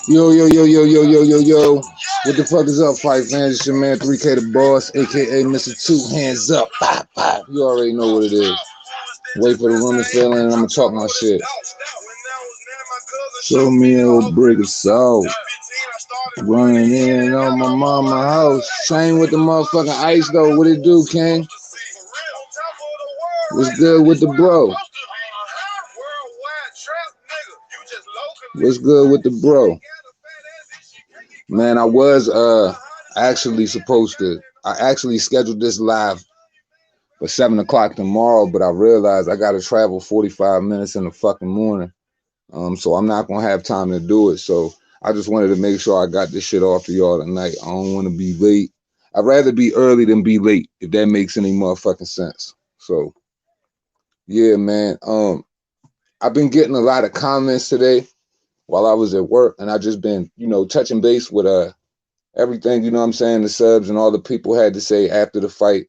Yo, yo, yo, yo, yo, yo, yo, yo. What the fuck is up, fight fans? It's your man 3K the Boss, aka Mr. Two Hands Up. Pop, pop. You already know what it is. Wait for the room to fill in and I'm gonna talk my shit. Show me a old brick of salt. Running in on my mama house. Same with the motherfucking ice though. What it do, King? What's good with the bro? What's good with the bro? Man, I was actually supposed to. I actually scheduled this live for 7 o'clock tomorrow, but I realized I gotta travel 45 minutes in the fucking morning. So I'm not gonna have time to do it. So I just wanted to make sure I got this shit off to y'all tonight. I don't want to be late. I'd rather be early than be late, if that makes any motherfucking sense. So yeah, man. I've been getting a lot of comments today while I was at work, and I just been, touching base with everything, you know what I'm saying, the subs and all the people had to say after the fight.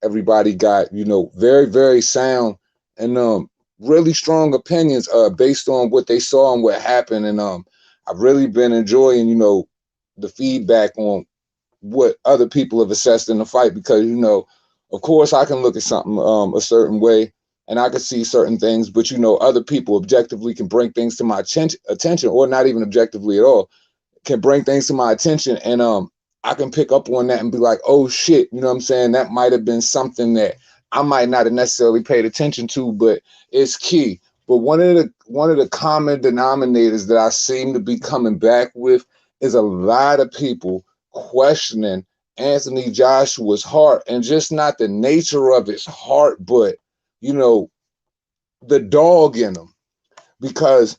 Everybody got, very, very sound and really strong opinions based on what they saw and what happened. And I've really been enjoying, the feedback on what other people have assessed in the fight because, of course I can look at something a certain way and I can see certain things, but, other people objectively can bring things to my attention or not even objectively at all, can bring things to my attention and I can pick up on that and be like, oh shit, you know what I'm saying? That might have been something that I might not have necessarily paid attention to, but it's key. But one of the common denominators that I seem to be coming back with is a lot of people questioning Anthony Joshua's heart, and just not the nature of his heart, but the dog in him. Because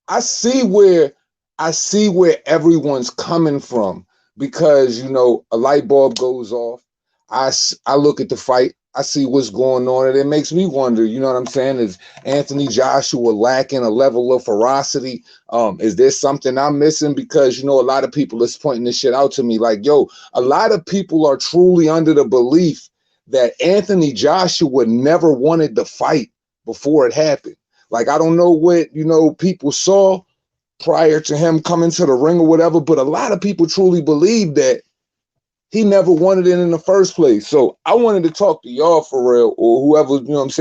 I see where everyone's coming from, because a light bulb goes off. I look at the fight, I see what's going on, and it makes me wonder, you know what I'm saying? Is Anthony Joshua lacking a level of ferocity? Is there something I'm missing? Because a lot of people is pointing this shit out to me like, yo, a lot of people are truly under the belief that Anthony Joshua never wanted to fight before it happened. Like, I don't know what, people saw prior to him coming to the ring or whatever, but a lot of people truly believe that he never wanted it in the first place. So I wanted to talk to y'all for real, or whoever,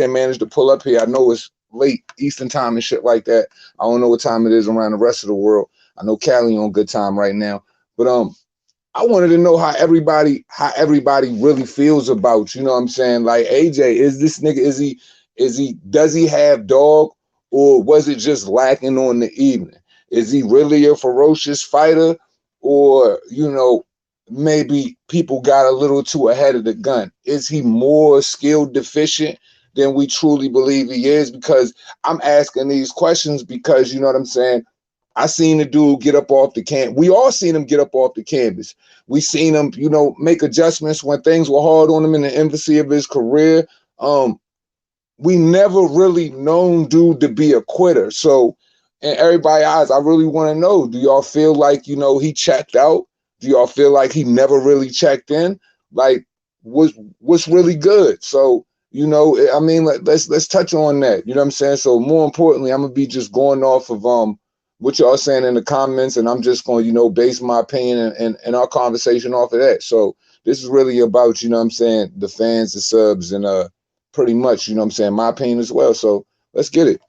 managed to pull up here. I know it's late Eastern time and shit like that. I don't know what time it is around the rest of the world. I know Cali on good time right now. But I wanted to know how everybody really feels about, like AJ, is this nigga, does he have dog, or was it just lacking on the evening? Is he really a ferocious fighter, or, maybe people got a little too ahead of the gun? Is he more skill deficient than we truly believe he is? Because I'm asking these questions because, you know what I'm saying, I seen the dude get up off the canvas. We all seen him get up off the canvas. We seen him, make adjustments when things were hard on him in the infancy of his career. We never really known dude to be a quitter. So in everybody's eyes, I really want to know, do y'all feel like, he checked out? Do y'all feel like he never really checked in? Like, what's really good? So, let's touch on that. You know what I'm saying? So more importantly, I'm gonna be just going off of what y'all saying in the comments, and I'm just going to, base my opinion and our conversation off of that. So this is really about, the fans, the subs, and pretty much, my opinion as well. So let's get it.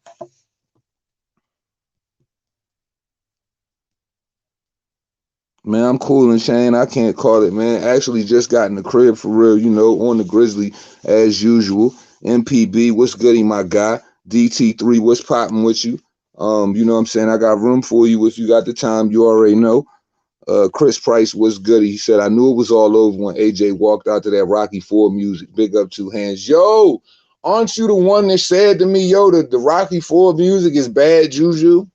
Man, I'm cool and Shane. I can't call it, man. Actually just got in the crib for real, on the Grizzly as usual. MPB, what's goody, my guy? DT3, what's popping with you? I got room for you if you got the time. You already know. Chris Price, what's goody? He said, I knew it was all over when AJ walked out to that Rocky 4 music. Big up, two hands. Yo, aren't you the one that said to me, yo, the Rocky 4 music is bad juju?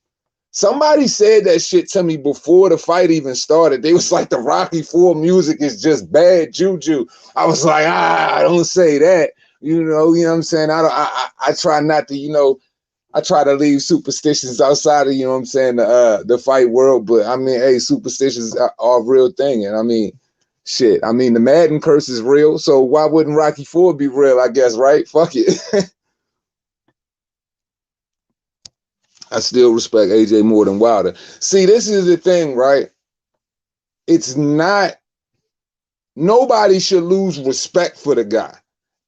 Somebody said that shit to me before the fight even started. They was like, the Rocky 4 music is just bad juju. I was like, I don't say that. You know what I'm saying? I try not to, I try to leave superstitions outside of, the fight world. But I mean, hey, superstitions are a real thing. And I mean, shit. I mean, the Madden curse is real. So why wouldn't Rocky 4 be real, I guess, right? Fuck it. I still respect AJ more than Wilder. See, this is the thing, right? It's not, nobody should lose respect for the guy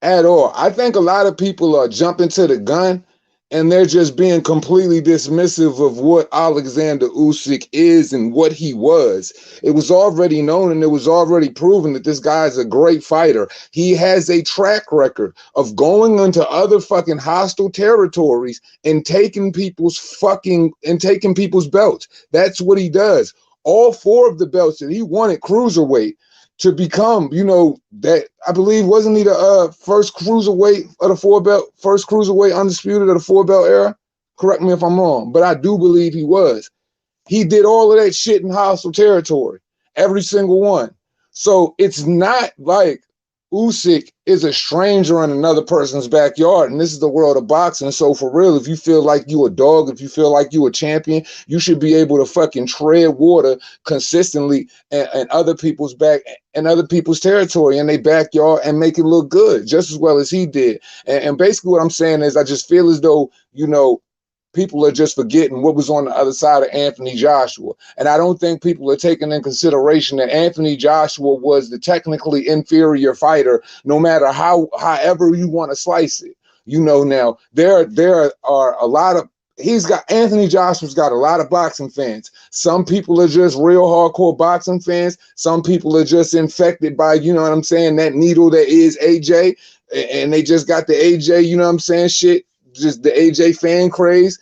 at all. I think a lot of people are jumping to the gun and they're just being completely dismissive of what Alexander Usyk is and what he was. It was already known and it was already proven that this guy is a great fighter. He has a track record of going into other fucking hostile territories and taking people's belts. That's what he does. All four of the belts that he won at cruiserweight to become, that I believe wasn't he the first cruiserweight of the first cruiserweight undisputed of the four belt era? Correct me if I'm wrong, but I do believe he was. He did all of that shit in hostile territory, every single one. So it's not like Usyk is a stranger in another person's backyard, and this is the world of boxing. So for real, if you feel like you a dog, if you feel like you a champion, you should be able to fucking tread water consistently in other people's back and other people's territory in their backyard and make it look good, just as well as he did. And basically, what I'm saying is, I just feel as though people are just forgetting what was on the other side of Anthony Joshua. And I don't think people are taking in consideration that Anthony Joshua was the technically inferior fighter, no matter however you want to slice it. Now there are a lot of, Anthony Joshua's got a lot of boxing fans. Some people are just real hardcore boxing fans. Some people are just infected by, you know what I'm saying, that needle that is AJ, and they just got the AJ, you know what I'm saying, shit, just the AJ fan craze.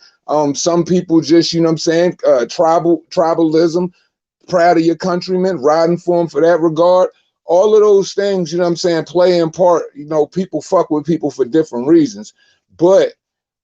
Some people just, you know what I'm saying, tribalism, proud of your countrymen, riding for them for that regard. All of those things, you know what I'm saying, play in part. People fuck with people for different reasons. But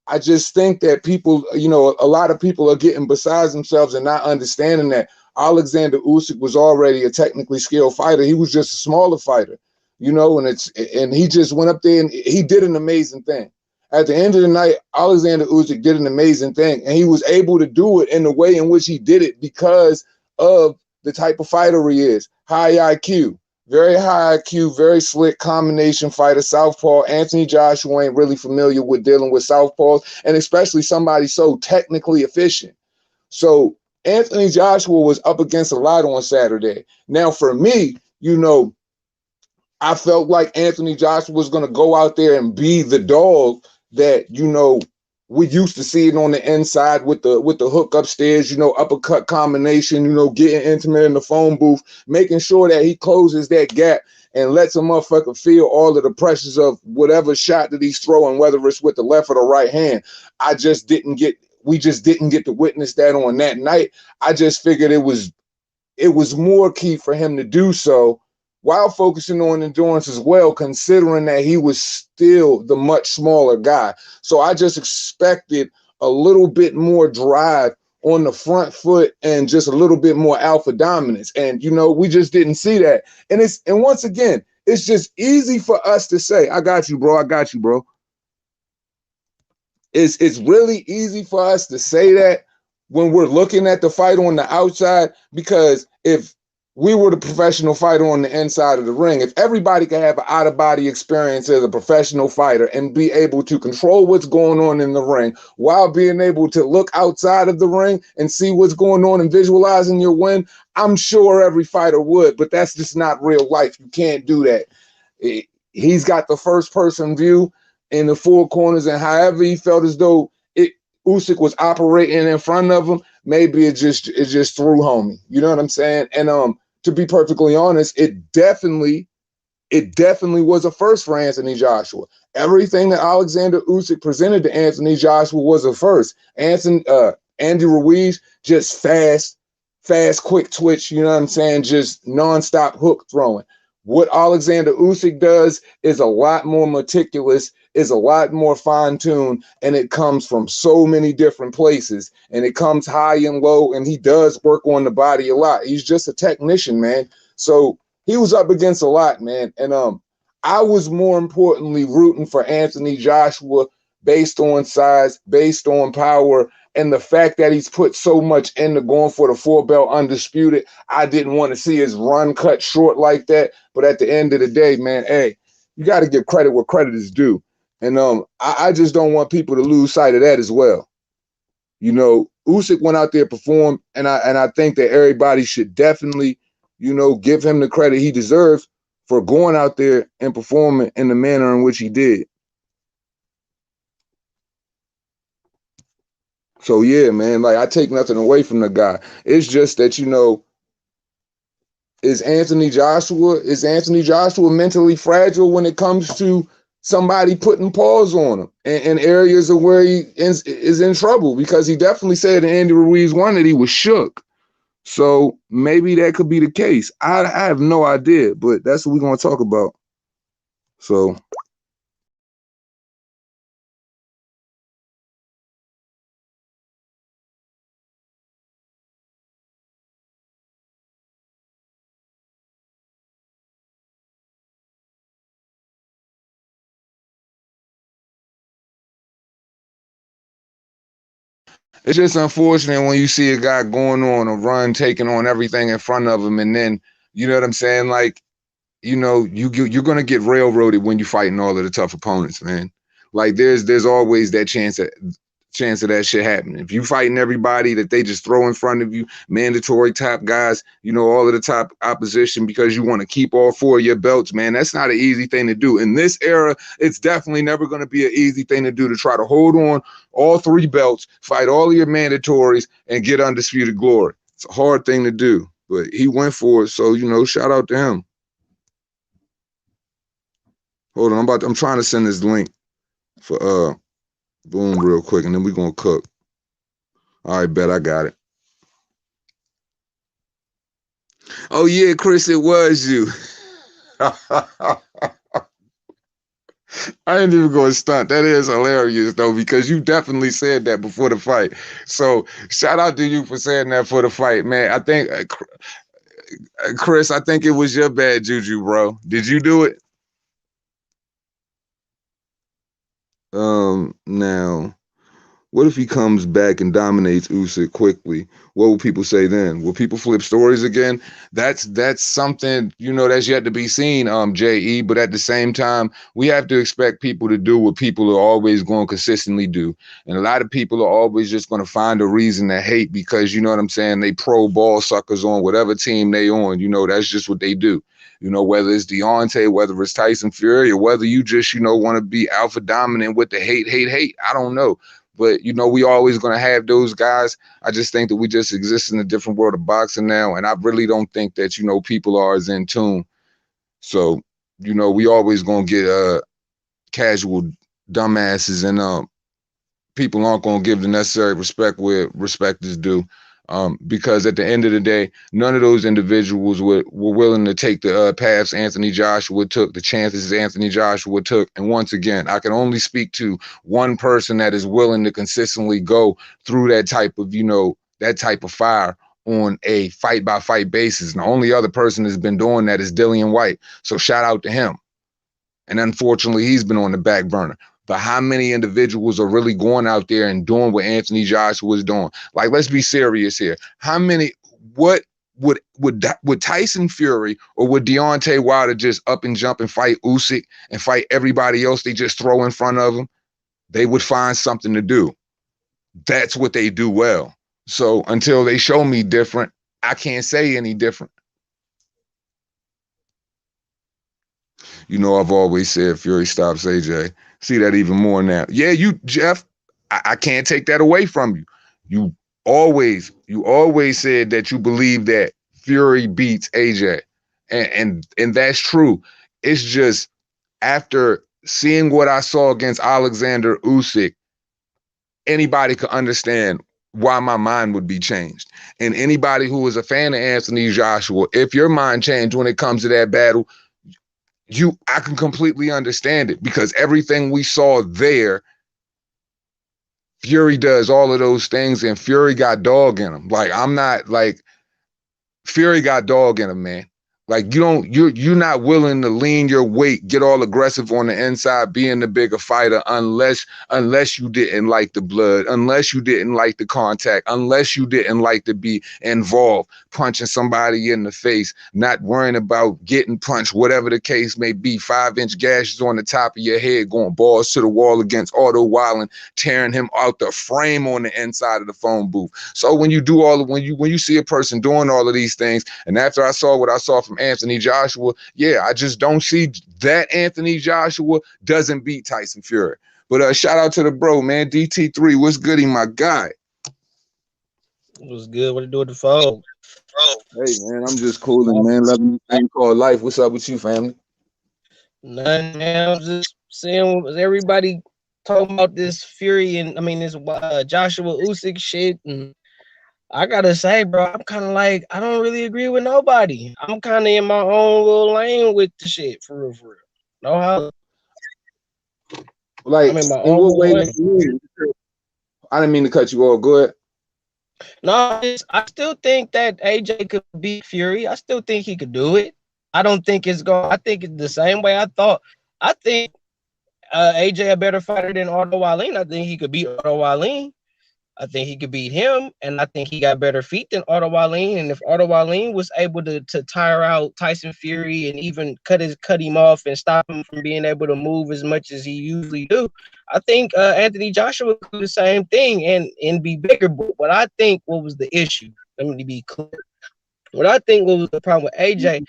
I just think that people, a lot of people are getting beside themselves and not understanding that Alexander Usyk was already a technically skilled fighter. He was just a smaller fighter, and he just went up there and he did an amazing thing. At the end of the night, Alexander Usyk did an amazing thing, and he was able to do it in the way in which he did it because of the type of fighter he is. High IQ, very high IQ, very slick combination fighter, southpaw. Anthony Joshua ain't really familiar with dealing with southpaws, and especially somebody so technically efficient. So Anthony Joshua was up against a lot on Saturday. Now, for me, I felt like Anthony Joshua was going to go out there and be the dog that, we used to see it on the inside with the hook upstairs, uppercut combination, getting intimate in the phone booth, making sure that he closes that gap and lets a motherfucker feel all of the pressures of whatever shot that he's throwing, whether it's with the left or the right hand. We just didn't get to witness that on that night. I just figured it was more key for him to do so while focusing on endurance as well, considering that he was still the much smaller guy. So I just expected a little bit more drive on the front foot and just a little bit more alpha dominance. And, we just didn't see that. And once again, it's just easy for us to say, I got you, bro. I got you, bro. It's really easy for us to say that when we're looking at the fight on the outside, because if we were the professional fighter on the inside of the ring, if everybody could have an out-of-body experience as a professional fighter and be able to control what's going on in the ring while being able to look outside of the ring and see what's going on and visualizing your win, I'm sure every fighter would, but that's just not real life. You can't do that. He's got the first-person view in the four corners, and however he felt as though Usyk was operating in front of him, maybe it just threw homie. You know what I'm saying? And to be perfectly honest, it definitely was a first for Anthony Joshua. Everything that Alexander Usyk presented to Anthony Joshua was a first. Andy Ruiz, just fast, quick twitch, you know what I'm saying? Just nonstop hook throwing. What Alexander Usyk does is a lot more meticulous, is a lot more fine-tuned, and it comes from so many different places, and it comes high and low, and he does work on the body a lot. He's just a technician, man. So he was up against a lot, man. And I was more importantly rooting for Anthony Joshua based on size, based on power, and the fact that he's put so much into going for the four belt undisputed. I didn't want to see his run cut short like that. But at the end of the day, man, hey, you got to give credit where credit is due. And I just don't want people to lose sight of that as well. Usyk went out there, performed, and I think that everybody should definitely, give him the credit he deserves for going out there and performing in the manner in which he did. So yeah, man, like I take nothing away from the guy. It's just that, is Anthony Joshua mentally fragile when it comes to somebody putting paws on him in areas of where he is in trouble? Because he definitely said in Andy Ruiz one that he was shook. So maybe that could be the case. I have no idea, but that's what we're going to talk about. So it's just unfortunate when you see a guy going on a run, taking on everything in front of him, and then, you know what I'm saying? Like, you're gonna get railroaded when you're fighting all of the tough opponents, man. Like there's always that chance of that shit happening. If you fighting everybody that they just throw in front of you, mandatory top guys, all of the top opposition because you want to keep all four of your belts, man, that's not an easy thing to do. In this era, it's definitely never going to be an easy thing to do to try to hold on all three belts, fight all of your mandatories, and get undisputed glory. It's a hard thing to do, but he went for it. So, shout out to him. Hold on, I'm trying to send this link for Boom real quick, and then we're gonna cook. All right, bet I got it. Oh yeah, Chris, it was you. I ain't even gonna stunt. That is hilarious though, because you definitely said that before the fight. So shout out to you for saying that for the fight, man. I think Chris, I think it was your bad juju, bro. Did you do it? Now, what if he comes back and dominates Usyk quickly? What will people say then? Will people flip stories again? That's something, that's yet to be seen, JE. But at the same time, we have to expect people to do what people are always going to consistently do. And a lot of people are always just going to find a reason to hate because, you know what I'm saying, they pro ball suckers on whatever team they on. That's just what they do. Whether it's Deontay, whether it's Tyson Fury, or whether you just, want to be alpha dominant with the hate. I don't know. But, we always going to have those guys. I just think that we just exist in a different world of boxing now. And I really don't think that, people are as in tune. So, we always going to get casual dumbasses and people aren't going to give the necessary respect where respect is due. Because at the end of the day, none of those individuals were willing to take the paths Anthony Joshua took, the chances Anthony Joshua took. And once again, I can only speak to one person that is willing to consistently go through that type of fire on a fight by fight basis. And the only other person that's been doing that is Dillian White. So shout out to him. And unfortunately, he's been on the back burner. But how many individuals are really going out there and doing what Anthony Joshua is doing? Like, let's be serious here. What would Tyson Fury or would Deontay Wilder just up and jump and fight Usyk and fight everybody else they just throw in front of them? They would find something to do. That's what they do well. So until they show me different, I can't say any different. I've always said Fury stops AJ. See that even more now. Yeah, Jeff, I can't take that away from you. You always said that you believe that Fury beats AJ. And that's true. It's just after seeing what I saw against Alexander Usyk, anybody could understand why my mind would be changed. And anybody who is a fan of Anthony Joshua, if your mind changed when it comes to that battle, I can completely understand it because everything we saw there, Fury does all of those things and Fury got dog in him. Like, I'm not like, Fury got dog in him, man. Like you're not willing to lean your weight, get all aggressive on the inside, being the bigger fighter, unless you didn't like the blood, unless you didn't like the contact, unless you didn't like to be involved, punching somebody in the face, not worrying about getting punched, whatever the case may be, 5-inch gashes on the top of your head, going balls to the wall against Otto Wallen, tearing him out the frame on the inside of the phone booth. So when you see a person doing all of these things, and after I saw what I saw from Anthony Joshua, yeah, I just don't see that Anthony Joshua doesn't beat Tyson Fury. But shout out to the bro, man. DT3, what's goody, my guy? What's good? What to do with the phone? Hey, man, I'm just cooling, man. Loving this thing called life. What's up with you, family? Nothing, man. I'm just saying, everybody talking about this Fury and this Joshua Usyk shit, and I gotta say, bro, I'm kind of like I don't really agree with nobody. I'm kind of in my own little lane with the shit, for real, for real. No how. Like, I'm in my in own what little way do lane. you mean? I didn't mean to cut you off. Go ahead. No, I still think that AJ could beat Fury. I still think he could do it. I don't think it's going. I think it's the same way I thought. I think AJ a better fighter than Otto Wallin. I think he could beat Otto Wallin. I think he could beat him, and I think he got better feet than Otto Wallin. And if Otto Wallin was able to tire out Tyson Fury and even cut him off and stop him from being able to move as much as he usually do, I think Anthony Joshua could do the same thing and be bigger. But what I think what was the issue? Let me be clear. What I think what was the problem with AJ?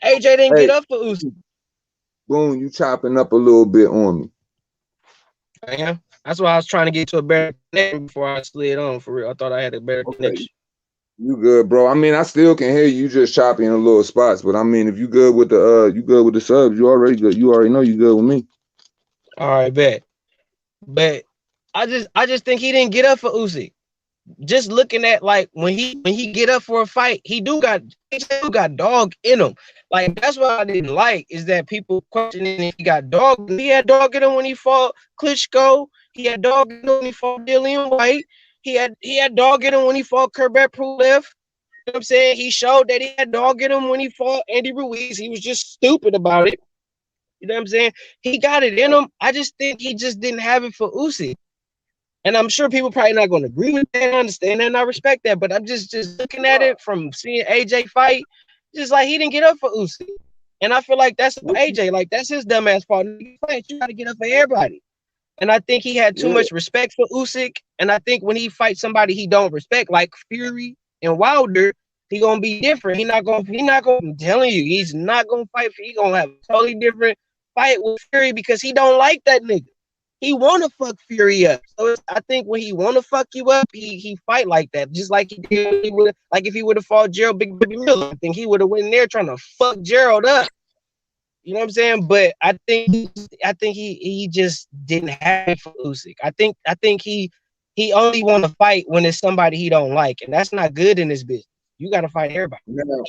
AJ didn't get Hey, up for Usyk. boom, you chopping up a little bit on me. I am. That's why I was trying to get to a better connection before I slid on. For real, I thought I had a better Okay. connection. You good, bro. I mean, I still can hear you just choppy in a little spots, but I mean, if you good with the subs, you already good. You already know you good with me. All right, bet. But I just think he didn't get up for Usyk. Just looking at like when he get up for a fight, he do got dog in him. Like that's what I didn't like is that people questioning if he got dog. He had dog in him when he fought Klitschko. He had dog in him when he fought Dillian White. He had dog in him when he fought Kurbet Pulev. You know what I'm saying? He showed that he had dog in him when he fought Andy Ruiz. He was just stupid about it. You know what I'm saying? He got it in him. I just think he just didn't have it for Usyk. And I'm sure people probably not going to agree with that, understand that, and I respect that. But I'm just looking at it from seeing AJ fight, just like he didn't get up for Usyk. And I feel like that's AJ, like that's his dumbass fault. You got to get up for everybody. And I think he had too Yeah. much respect for Usyk. And I think when he fights somebody he don't respect, like Fury and Wilder, he gonna be different. I'm telling you, he's not gonna fight for he gonna have a totally different fight with Fury because he don't like that nigga. He wanna fuck Fury up. So I think when he wanna fuck you up, he fight like that. Just like he did like if he would have fought Gerald Big Baby Miller. I think he would have went in there trying to fuck Gerald up. You know what I'm saying? But I think he just didn't have it for Usyk. I think he only want to fight when it's somebody he don't like, and that's not good in this business. You got to fight everybody. Now,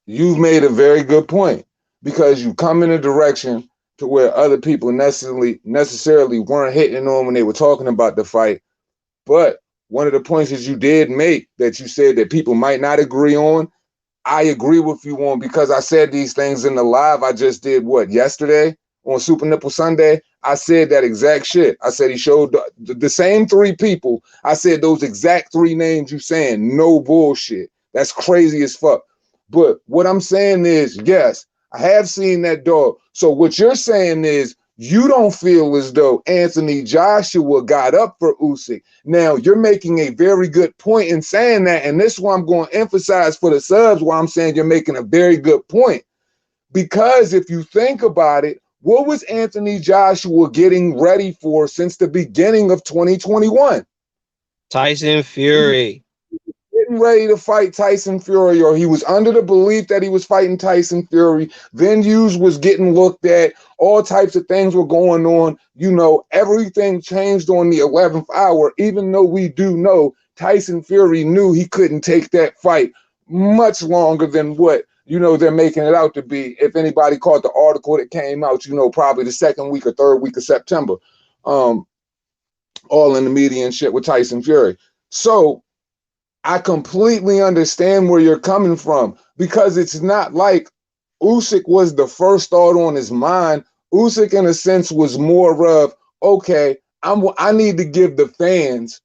you've made a very good point because you come in a direction to where other people necessarily weren't hitting on when they were talking about the fight. But one of the points that you did make that you said that people might not agree on, I agree with you on because I said these things in the live I just did yesterday on Super Nipple Sunday. I said that exact shit. I said he showed the same three people. I said those exact three names you saying. No bullshit. That's crazy as fuck. But what I'm saying is, yes, I have seen that dog. So what you're saying is you don't feel as though Anthony Joshua got up for Usyk. Now, you're making a very good point in saying that, and this is what I'm going to emphasize for the subs, why I'm saying you're making a very good point. Because if you think about it, what was Anthony Joshua getting ready for since the beginning of 2021? Tyson Fury. Getting ready to fight Tyson Fury, or he was under the belief that he was fighting Tyson Fury. Venues was getting looked at. All types of things were going on. You know, everything changed on the 11th hour, even though we do know Tyson Fury knew he couldn't take that fight much longer than what, they're making it out to be. If anybody caught the article that came out, probably the second week or third week of September, all in the media and shit with Tyson Fury. So, I completely understand where you're coming from because it's not like Usyk was the first thought on his mind. Usyk, in a sense, was more of, okay, I need to give the fans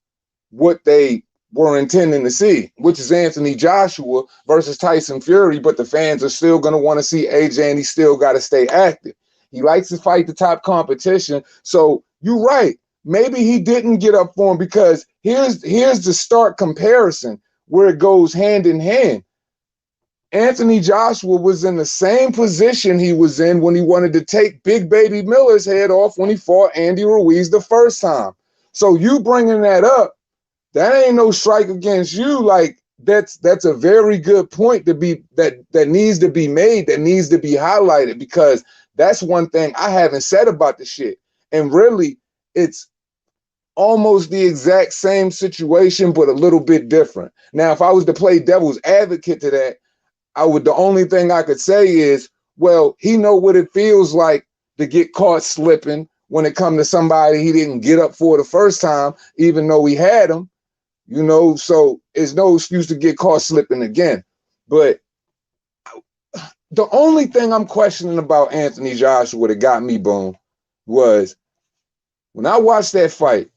what they were intending to see, which is Anthony Joshua versus Tyson Fury, but the fans are still going to want to see AJ, and he still got to stay active. He likes to fight the top competition. So you're right. Maybe he didn't get up for him because here's the stark comparison where it goes hand in hand. Anthony Joshua was in the same position he was in when he wanted to take Big Baby Miller's head off when he fought Andy Ruiz the first time. So you bringing that up, that ain't no strike against you. Like that's a very good point to be that needs to be made, that needs to be highlighted, because that's one thing I haven't said about the shit. And really, it's almost the exact same situation, but a little bit different. Now, if I was to play devil's advocate to that, the only thing I could say is, well, he know what it feels like to get caught slipping when it come to somebody he didn't get up for the first time, even though he had him. So it's no excuse to get caught slipping again. But the only thing I'm questioning about Anthony Joshua that got me, Boom, was when I watched that fight,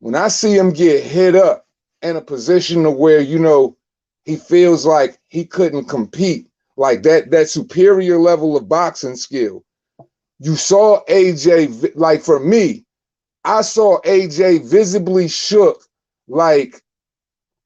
when I see him get hit up in a position to where, he feels like he couldn't compete, like that superior level of boxing skill. You saw AJ, like for me, I saw AJ visibly shook, like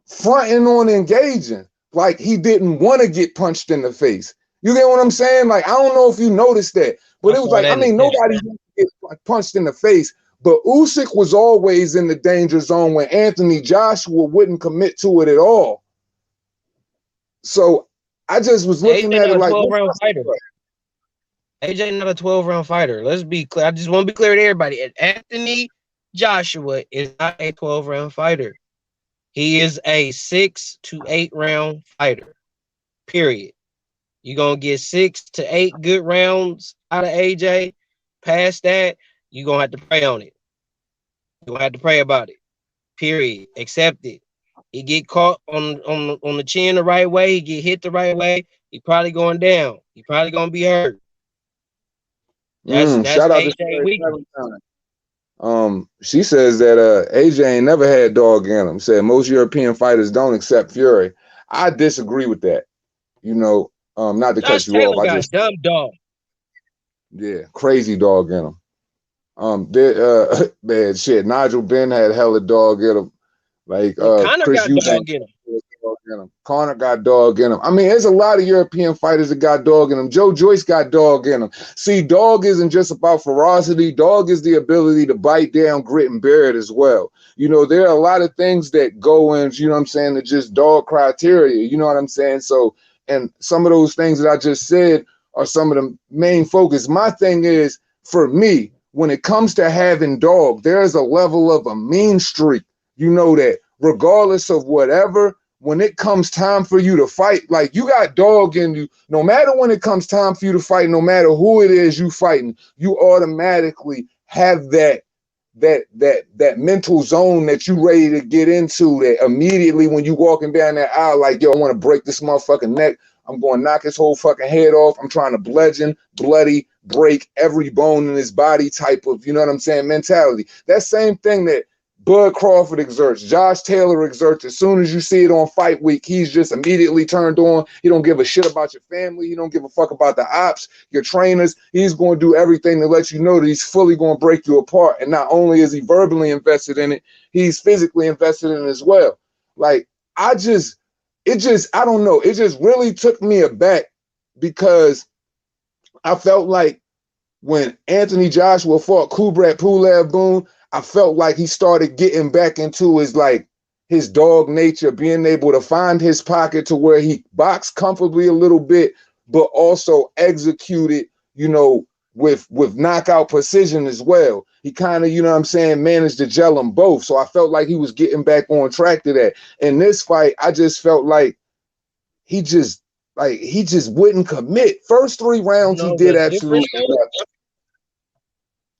fronting on engaging, like he didn't want to get punched in the face. You get what I'm saying? Like, I don't know if you noticed that, but I it was saw like, that I in the mean, clip. nobody gets punched in the face, but Usyk was always in the danger zone when Anthony Joshua wouldn't commit to it at all. So I just was looking AJ at not it a like, 12-round fighter. AJ not a 12-round fighter. Let's be clear. I just want to be clear to everybody. Anthony Joshua is not a 12-round fighter. He is a 6 to 8 round fighter. Period. You're gonna get 6 to 8 good rounds out of AJ. Past that, you're gonna have to pray on it. You're gonna have to pray about it. Period. Accept it. He get caught on the chin the right way, he get hit the right way, he probably going down. He probably gonna be hurt. That's shout out to AJ weakness. She says that AJ ain't never had dog in him. Said most European fighters don't accept Fury. I disagree with that. Not to cut Josh you off. Taylor I got just dumb dog. Yeah, crazy dog in him. Man, shit. Nigel Ben had hella dog in him. Like And Connor Chris got Eubank dog in him. dog in him. Connor got dog in him. I mean, there's a lot of European fighters that got dog in them. Joe Joyce got dog in him. See, dog isn't just about ferocity. Dog is the ability to bite down, grit, and bear it as well. There are a lot of things that go in, what I'm saying, to just dog criteria. You know what I'm saying? So, and some of those things that I just said are some of the main focus. My thing is, for me, when it comes to having dog, there's a level of a mean streak. That regardless of whatever, when it comes time for you to fight, like you got dog in you, no matter when it comes time for you to fight, no matter who it is you fighting, you automatically have that mental zone that you ready to get into, that immediately when you walking down that aisle, like, yo, I want to break this motherfucking neck. I'm going to knock his whole fucking head off. I'm trying to bludgeon, bloody, break every bone in his body type of, you know what I'm saying, mentality. That same thing that Bud Crawford exerts, Josh Taylor exerts. As soon as you see it on fight week, he's just immediately turned on. He don't give a shit about your family. He don't give a fuck about the ops, your trainers. He's going to do everything to let you know that he's fully going to break you apart. And not only is he verbally invested in it, he's physically invested in it as well. Like, I don't know. It just really took me aback because I felt like when Anthony Joshua fought Kubrat Pulev, Boone, I felt like he started getting back into his dog nature, being able to find his pocket to where he boxed comfortably a little bit, but also executed, with knockout precision as well. He kind of, you know what I'm saying, managed to gel them both. So I felt like he was getting back on track to that. In this fight, I just felt like he just wouldn't commit. First 3 rounds, he did The absolutely difference though, nothing.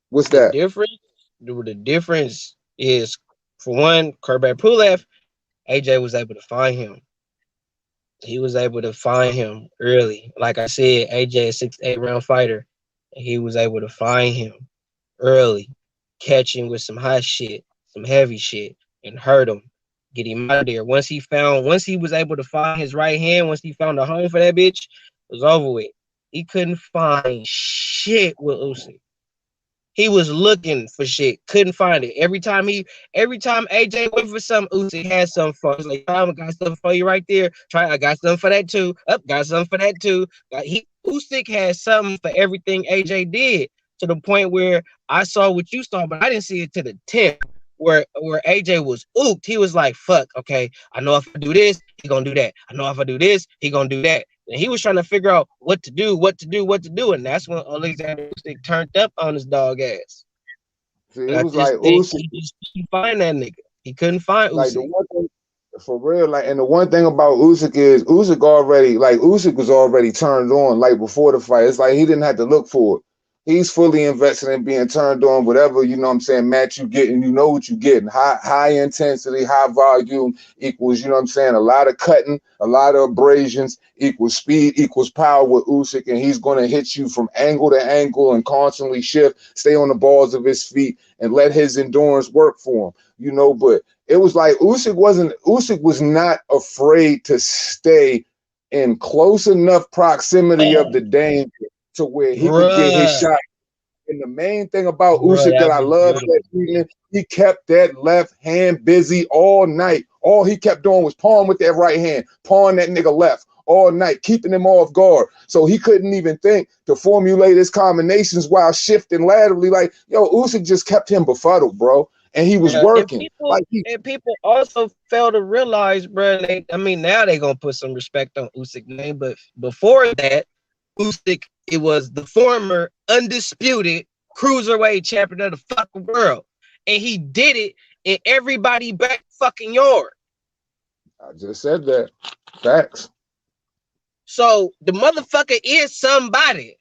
What's the that? difference, the difference is, for one, Kurbat Pulev, AJ was able to find him. he was able to find him early. Like I said, AJ is 6'8" round fighter. And he was able to find him early, catch him with some hot shit, some heavy shit, and hurt him. Get him out of there. Once he was able to find his right hand, once he found a home for that bitch, it was over with. He couldn't find shit with Usyk. He was looking for shit, couldn't find it. Every time AJ went for something, Usyk had something for. He's like, I got something for you right there. Try, I got something for that too. Up, got something for that too. Usyk had something for everything AJ did, to the point where I saw what you saw, but I didn't see it to the 10th. Where AJ was ooped, he was like, fuck, okay, I know if I do this, he gonna do that. I know if I do this, he gonna do that. And he was trying to figure out what to do. And that's when Alexander Usyk turned up on his dog ass. See, And it I was just like think Usyk, he just couldn't find that nigga. He couldn't find like the Usyk. one thing for real, like, and the one thing about Usyk is Usyk was already turned on, like before the fight. It's like he didn't have to look for it. He's fully invested in being turned on, whatever, you know what I'm saying, match you getting, you know what you're getting. High intensity, high volume equals, you know what I'm saying, a lot of cutting, a lot of abrasions equals speed, equals power with Usyk, and he's gonna hit you from angle to angle and constantly shift, stay on the balls of his feet, and let his endurance work for him. You know, but it was like Usyk was not afraid to stay in close enough proximity of the danger to where he could get his Bruh. shot. And the main thing about Bruh, Usyk that that I was loved beautiful. that evening, he kept that left hand busy all night. All he kept doing was pawing with that right hand, pawing that nigga left all night, keeping him off guard. So he couldn't even think to formulate his combinations while shifting laterally. Like, yo, Usyk just kept him befuddled, bro. And he was Yeah, working. Like and people also fail to realize, bro. I mean, now they gonna put some respect on Usyk's name, but before that, Usyk, it was the former undisputed cruiserweight champion of the fucking world, and he did it in everybody back fucking yard. I just said that. Facts. So the motherfucker is somebody.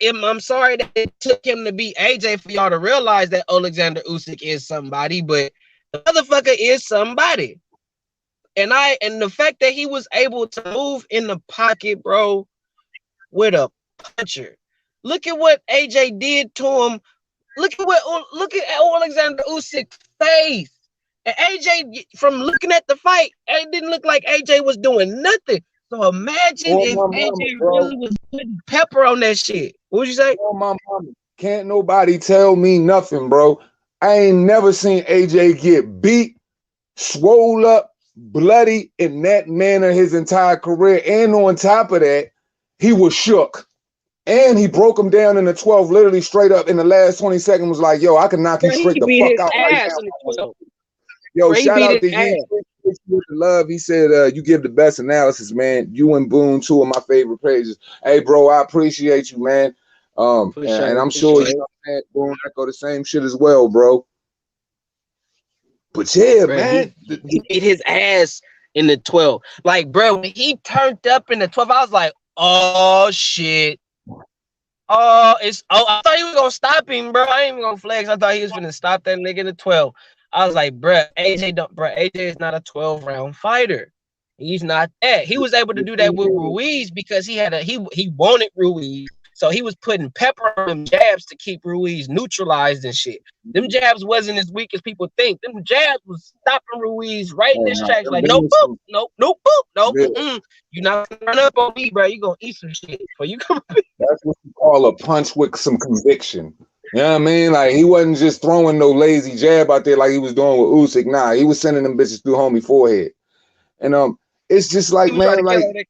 I'm sorry that it took him to be AJ for y'all to realize that Alexander Usyk is somebody, but the motherfucker is somebody. And the fact that he was able to move in the pocket, bro, with a puncher. Look at what AJ did to him. Look at Alexander Usyk's face. And AJ, from looking at the fight, it didn't look like AJ was doing nothing. So imagine Oh if my mama, AJ bro. really was putting pepper on that shit. What would you say? Oh my mama. Can't nobody tell me nothing, bro. I ain't never seen AJ get beat, swole up, bloody in that manner his entire career. And on top of that, he was shook. And he broke him down in the 12, literally straight up in the last 20 seconds, was like, yo, I can knock you Bro, straight he the beat fuck his out right ass in the now. 12. Yo, Bro, he shout beat out his to ass. you. With the love. He said, you give the best analysis, man. You and Boone, two of my favorite pages. Hey, bro, I appreciate you, man. For And sure, I'm for sure sure. you know what I'm saying, Boone echo the same shit as well, bro. But yeah, Bro, man. he beat his ass in the 12. Like, bro, when he turned up in the 12, I was like, oh shit. I thought he was gonna stop him, bro. I ain't even gonna flex. I thought he was gonna stop that nigga in the 12. I was like, AJ is not a 12 round fighter. He's not that. He was able to do that with Ruiz because he wanted Ruiz. So he was putting pepper on them jabs to keep Ruiz neutralized and shit. Them jabs wasn't as weak as people think. Them jabs was stopping Ruiz right in his tracks. Like, nope, boop, nope, nope, boop, nope. Yeah. You're not gonna run up on me, bro. You gonna eat some shit. But you come. That's what you call a punch with some conviction. You know what I mean? Like, he wasn't just throwing no lazy jab out there like he was doing with Usyk. Nah, he was sending them bitches through homie forehead. And it's just He like, was trying man, to kill like, him.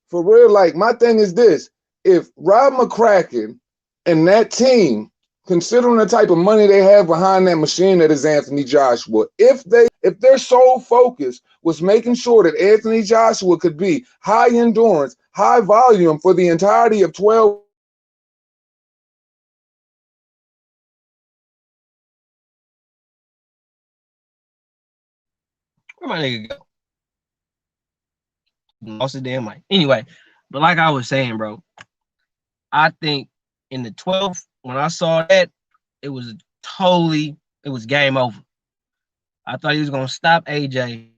for real, like, my thing is this. If Rob McCracken and that team, considering the type of money they have behind that machine that is Anthony Joshua, if their sole focus was making sure that Anthony Joshua could be high endurance, high volume for the entirety of 12, Where my nigga go? Lost his damn mic. Anyway, but like I was saying, bro, I think in the 12th, when I saw that, it was it was game over. I thought he was gonna stop AJ.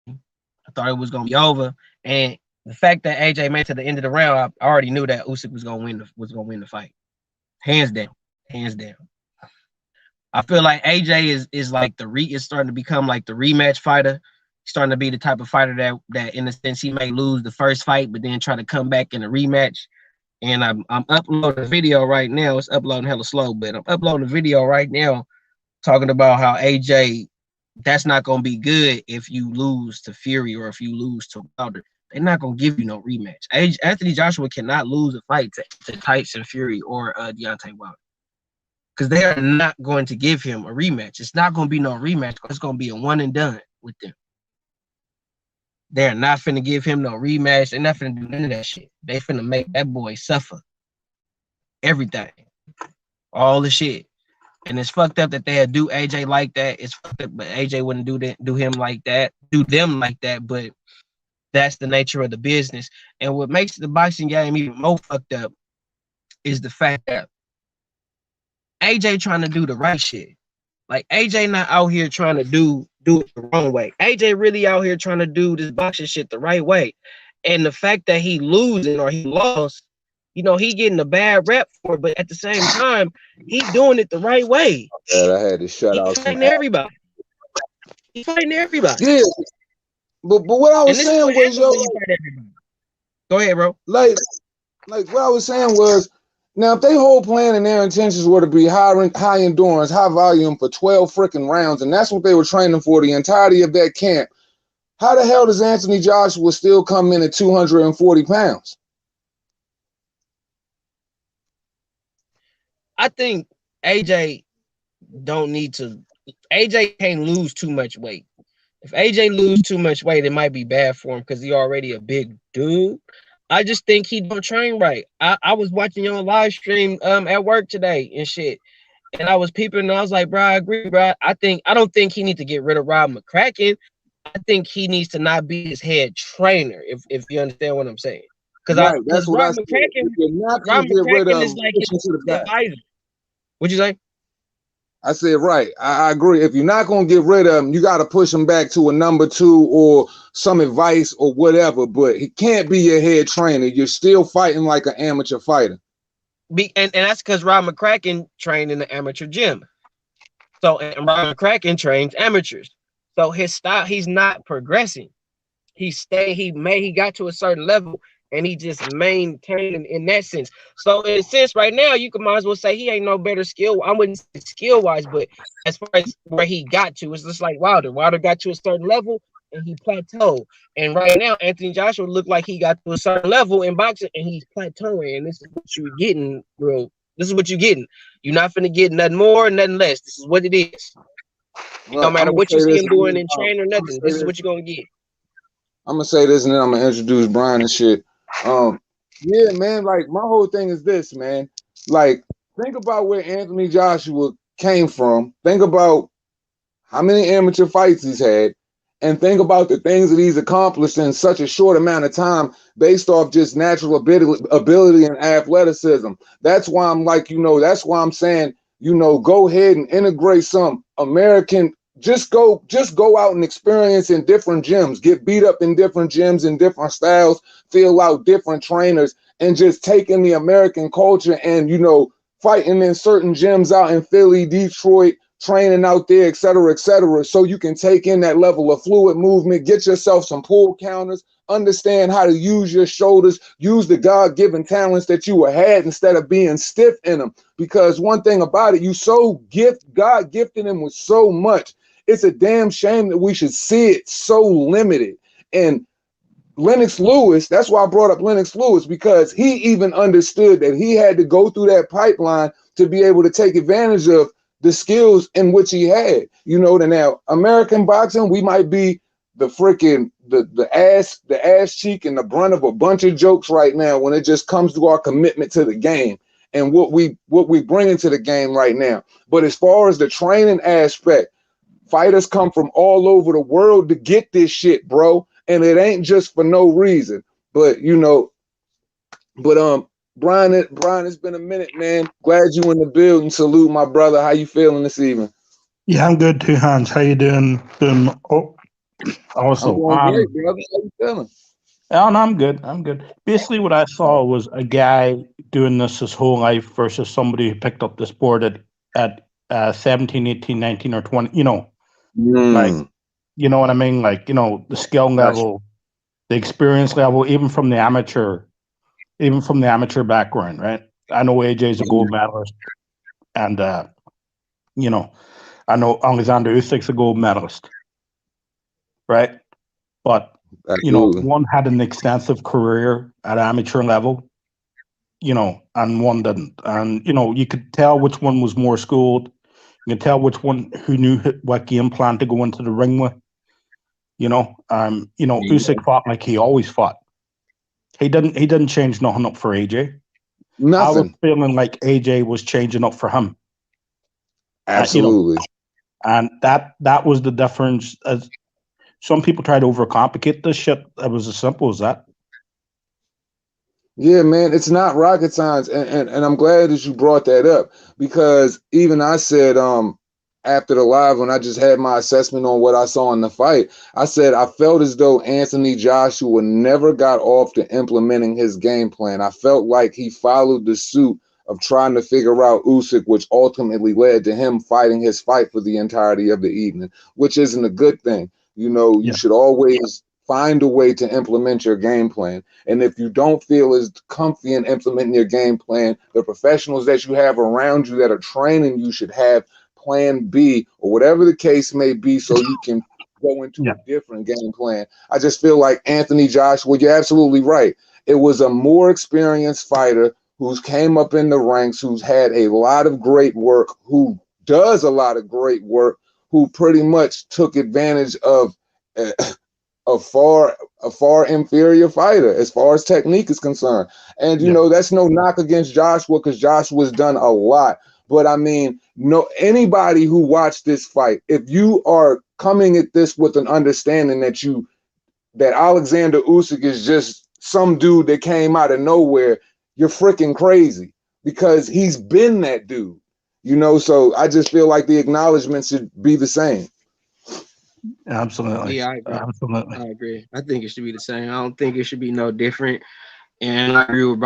I I thought it was gonna be over. And the fact that AJ made it to the end of the round, I already knew that Usyk was gonna win the fight. Hands down. Hands down. I feel like AJ is like is starting to become like the rematch fighter. He's starting to be the type of fighter that in a sense he may lose the first fight, but then try to come back in a rematch. And I'm uploading a video right now. It's uploading hella slow, but I'm uploading a video right now talking about how AJ, that's not gonna be good if you lose to Fury or if you lose to Wilder. They're not gonna give you no rematch. Anthony Joshua cannot lose a fight to Tyson Fury or Deontay Wilder, because they are not going to give him a rematch. It's not going to be no rematch. It's going to be a one and done with them. They're not finna give him no rematch. They're not finna do none of that shit. They finna make that boy suffer everything, all the shit. And it's fucked up that they do AJ like that. It's fucked up, but AJ wouldn't do him like that, do them like that. But that's the nature of the business. And what makes the boxing game even more fucked up is the fact that AJ trying to do the right shit. Like AJ not out here trying to do it the wrong way. AJ really out here trying to do this boxing shit the right way. And the fact that he losing or he lost, you know, he getting a bad rep for it, but at the same time, he doing it the right way. I had to shut out some. Everybody. He's fighting everybody. Yeah, but what I was saying was, yo, go ahead, bro. Like what I was saying was, now if they whole plan and their intentions were to be high endurance, high volume for 12 freaking rounds, and that's what they were training for the entirety of that camp, how the hell does Anthony Joshua still come in at 240 pounds? I think AJ don't need to. AJ can't lose too much weight. If AJ lose too much weight, it might be bad for him because he already a big dude. I just think he don't train right. I was watching you on live stream at work today and shit. And I was peeping and I was like, bro, I agree, bro. I don't think he needs to get rid of Rob McCracken. I think he needs to not be his head trainer, if you understand what I'm saying. Because Rob McCracken is like his advisor. What'd you say? I said, right. I agree. If you're not going to get rid of him, you got to push him back to a number 2 or some advice or whatever. But he can't be your head trainer. You're still fighting like an amateur fighter. And that's because Rob McCracken trained in the amateur gym. So, and Rob McCracken trains amateurs. So his style, he's not progressing. He got to a certain level and he just maintained in that sense. So in a sense, right now, you might as well say he ain't no better skill. I wouldn't say skill-wise, but as far as where he got to, it's just like Wilder. Wilder got to a certain level and he plateaued. And right now, Anthony Joshua looked like he got to a certain level in boxing and he's plateauing. And this is what you're getting, bro. This is what you're getting. You're not finna get nothing more, nothing less. This is what it is. No matter what you see him doing in train or nothing, this is what you're gonna get. I'm gonna say this and then I'm gonna introduce Brian and shit. Yeah, man, like my whole thing is this, man. Like, think about where Anthony Joshua came from. Think about how many amateur fights he's had, and think about the things that he's accomplished in such a short amount of time based off just natural ability and athleticism. That's why I'm like, that's why I'm saying, go ahead and integrate some American. Just go out and experience in different gyms, get beat up in different gyms in different styles, feel out different trainers, and just take in the American culture and, fighting in certain gyms out in Philly, Detroit, training out there, et cetera, so you can take in that level of fluid movement, get yourself some pull counters, understand how to use your shoulders, use the God-given talents that you had instead of being stiff in them. Because one thing about it, God gifted him with so much. It's a damn shame that we should see it so limited. And Lennox Lewis, that's why I brought up Lennox Lewis, because he even understood that he had to go through that pipeline to be able to take advantage of the skills in which he had. Now American boxing, we might be the freaking the ass cheek and the brunt of a bunch of jokes right now when it just comes to our commitment to the game and what we bring into the game right now. But as far as the training aspect, fighters come from all over the world to get this shit, bro. And it ain't just for no reason. But Brian, it's been a minute, man. Glad you in the building. Salute, my brother. How you feeling this evening? Yeah, I'm good too, Hans. How you doing? I'm Also, doing great, brother. How you feeling? and I'm good. I'm good. Basically, what I saw was a guy doing this his whole life versus somebody who picked up the sport at 17, 18, 19, or 20. Like, Mm, what I mean? Like, the skill gotcha. level, the experience level, even from the amateur background, right? I know AJ's a gold medalist, and you know, I know Alexander Usyk's a gold medalist, right? But Absolutely. one had an extensive career at amateur level, and one didn't. And you could tell which one was more schooled. You could tell which one who knew what game plan to go into the ring with. Yeah. Usyk fought like he always fought. He didn't change nothing up for AJ. I was Nothing. feeling like AJ was changing up for him. Uh, you know, Absolutely. and that was the difference. As some people try to overcomplicate this shit, it was as simple as that. Yeah, man, it's not rocket science, and I'm glad that you brought that up because even I said after the live when I just had my assessment on what I saw in the fight, I said I felt as though Anthony Joshua never got off to implementing his game plan. I felt like he followed the suit of trying to figure out Usyk, which ultimately led to him fighting his fight for the entirety of the evening, which isn't a good thing. You Yeah, should always find a way to implement your game plan. And if you don't feel as comfy in implementing your game plan, the professionals that you have around you that are training you should have plan B or whatever the case may be so you can go into yeah, a different game plan. I just feel like Anthony Joshua, you're absolutely right. It was a more experienced fighter who's came up in the ranks, who's had a lot of great work, who does a lot of great work, who pretty much took advantage of uh, a far inferior fighter as far as technique is concerned. And yeah, that's no knock against Joshua because Joshua's done a lot. But I mean, no anybody who watched this fight, if you are coming at this with an understanding that Alexander Usyk is just some dude that came out of nowhere, you're freaking crazy because he's been that dude. So I just feel like the acknowledgement should be the same. absolutely, Yeah, I agree. absolutely. I agree. I think it should be the same. I don't think it should be no different. And I agree with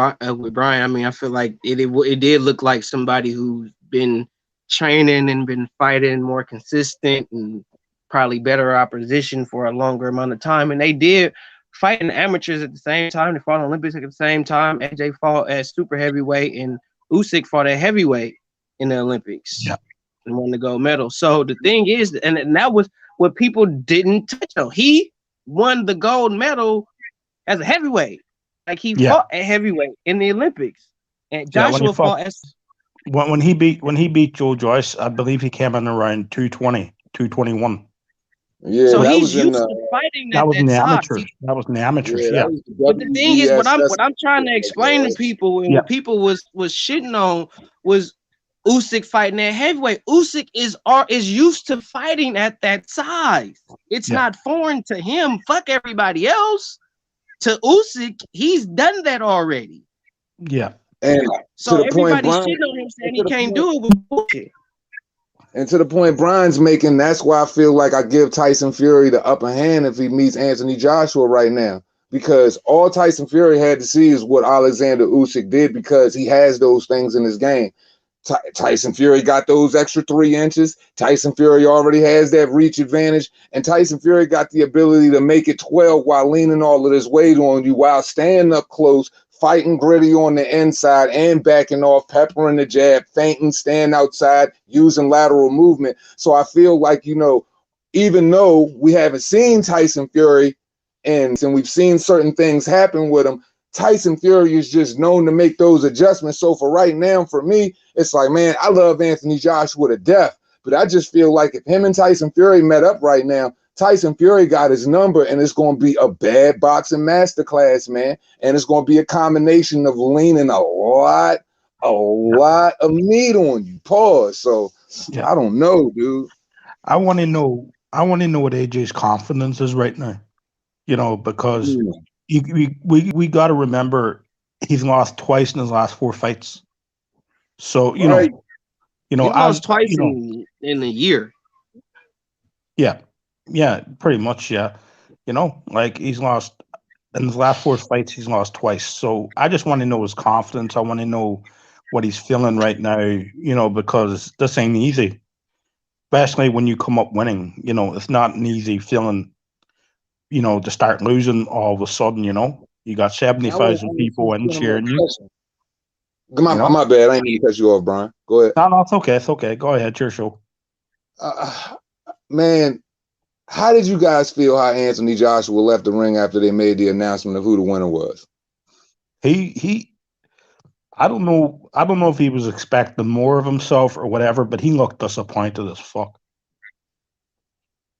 Brian. I mean, I feel like it did look like somebody who's been training and been fighting more consistent and probably better opposition for a longer amount of time. And they did fight in amateurs at the same time. They fought in Olympics at the same time. AJ fought at super heavyweight and Usyk fought at heavyweight in the Olympics Yeah, and won the gold medal. So the thing is, and that was what people didn't touch on. He won the gold medal as a heavyweight. Like he yeah, fought at heavyweight in the Olympics, and yeah. When he Joshua fought, fought as when he beat Joe Joyce, I believe he came in around 220, 221. Yeah, so So that he's was in used the to fighting that at was in that the size. amateurs. That was in the amateurs. yeah, that Yeah, was the But the thing is, what WBSS. I'm trying to explain to people and yeah, what people was shitting on was Usyk fighting at heavyweight. Usyk is used to fighting at that size. It's yeah, not foreign to him. Fuck everybody else. To Usyk, he's done that already. yeah, And to So the point everybody's Brian, shitting on him saying and he to the can't point, do it with bullshit. and to the point Brian's making, that's why I feel like I give Tyson Fury the upper hand if he meets Anthony Joshua right now. Because all Tyson Fury had to see is what Alexander Usyk did because he has those things in his game. Tyson Fury got those extra 3 inches. Tyson Fury already has that reach advantage. And Tyson Fury got the ability to make it 12 while leaning all of this weight on you, while standing up close, fighting gritty on the inside and backing off, peppering the jab, feinting, stand outside, using lateral movement. So I feel like, even though we haven't seen Tyson Fury and we've seen certain things happen with him, Tyson Fury is just known to make those adjustments. So for right now, for me, it's like, man, I love Anthony Joshua to death, but I just feel like if him and Tyson Fury met up right now, Tyson Fury got his number, and it's going to be a bad boxing masterclass, man. And it's going to be a combination of leaning yeah, a lot of meat on you. Pause. So yeah. I don't know, dude. I want to know. I want to know what AJ's confidence is right now. Because Mm, we got to remember he's lost twice in his last four fights. So He as lost twice in a year. yeah, Yeah, pretty much. Yeah, like he's lost in the last four fights. He's lost twice. So I just want to know his confidence. I want to know what he's feeling right now. Because this ain't easy, especially when you come up winning. It's not an easy feeling. To start losing all of a sudden. You got And seventy I want thousand to ask people in you more cheering you. questions. My, You know. my bad. I didn't mean to cut you off, Brian. Go ahead. No, it's okay. It's okay. Go ahead. It's your show. Uh, man, how did you guys feel how Anthony Joshua left the ring after they made the announcement of who the winner was? He. I don't know. I don't know if he was expecting more of himself or whatever, but he looked disappointed as fuck.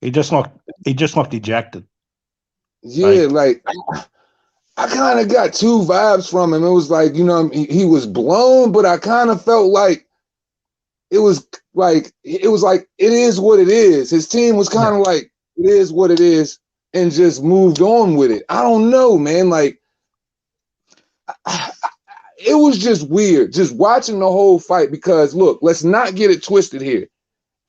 He just looked. He just looked ejected. Yeah, Like, like I kind of got two vibes from him. It was like, he was blown, but I kind of felt like it was like it is what it is. His team was kind yeah, of like it is what it is and just moved on with it. I don't know, man. Like it was just weird just watching the whole fight because look, let's not get it twisted here.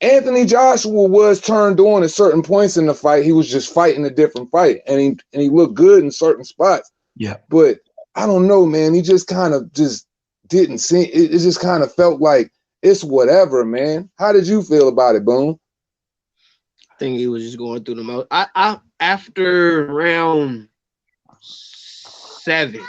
Anthony Joshua was turned on at certain points in the fight. He was just fighting a different fight, and he looked good in certain spots. yeah, But I don't know, man. He just kind of just didn't see it. It just kind of felt like it's whatever, man. How did you feel about it, Boone? I think he was just going through the most. I after round seven.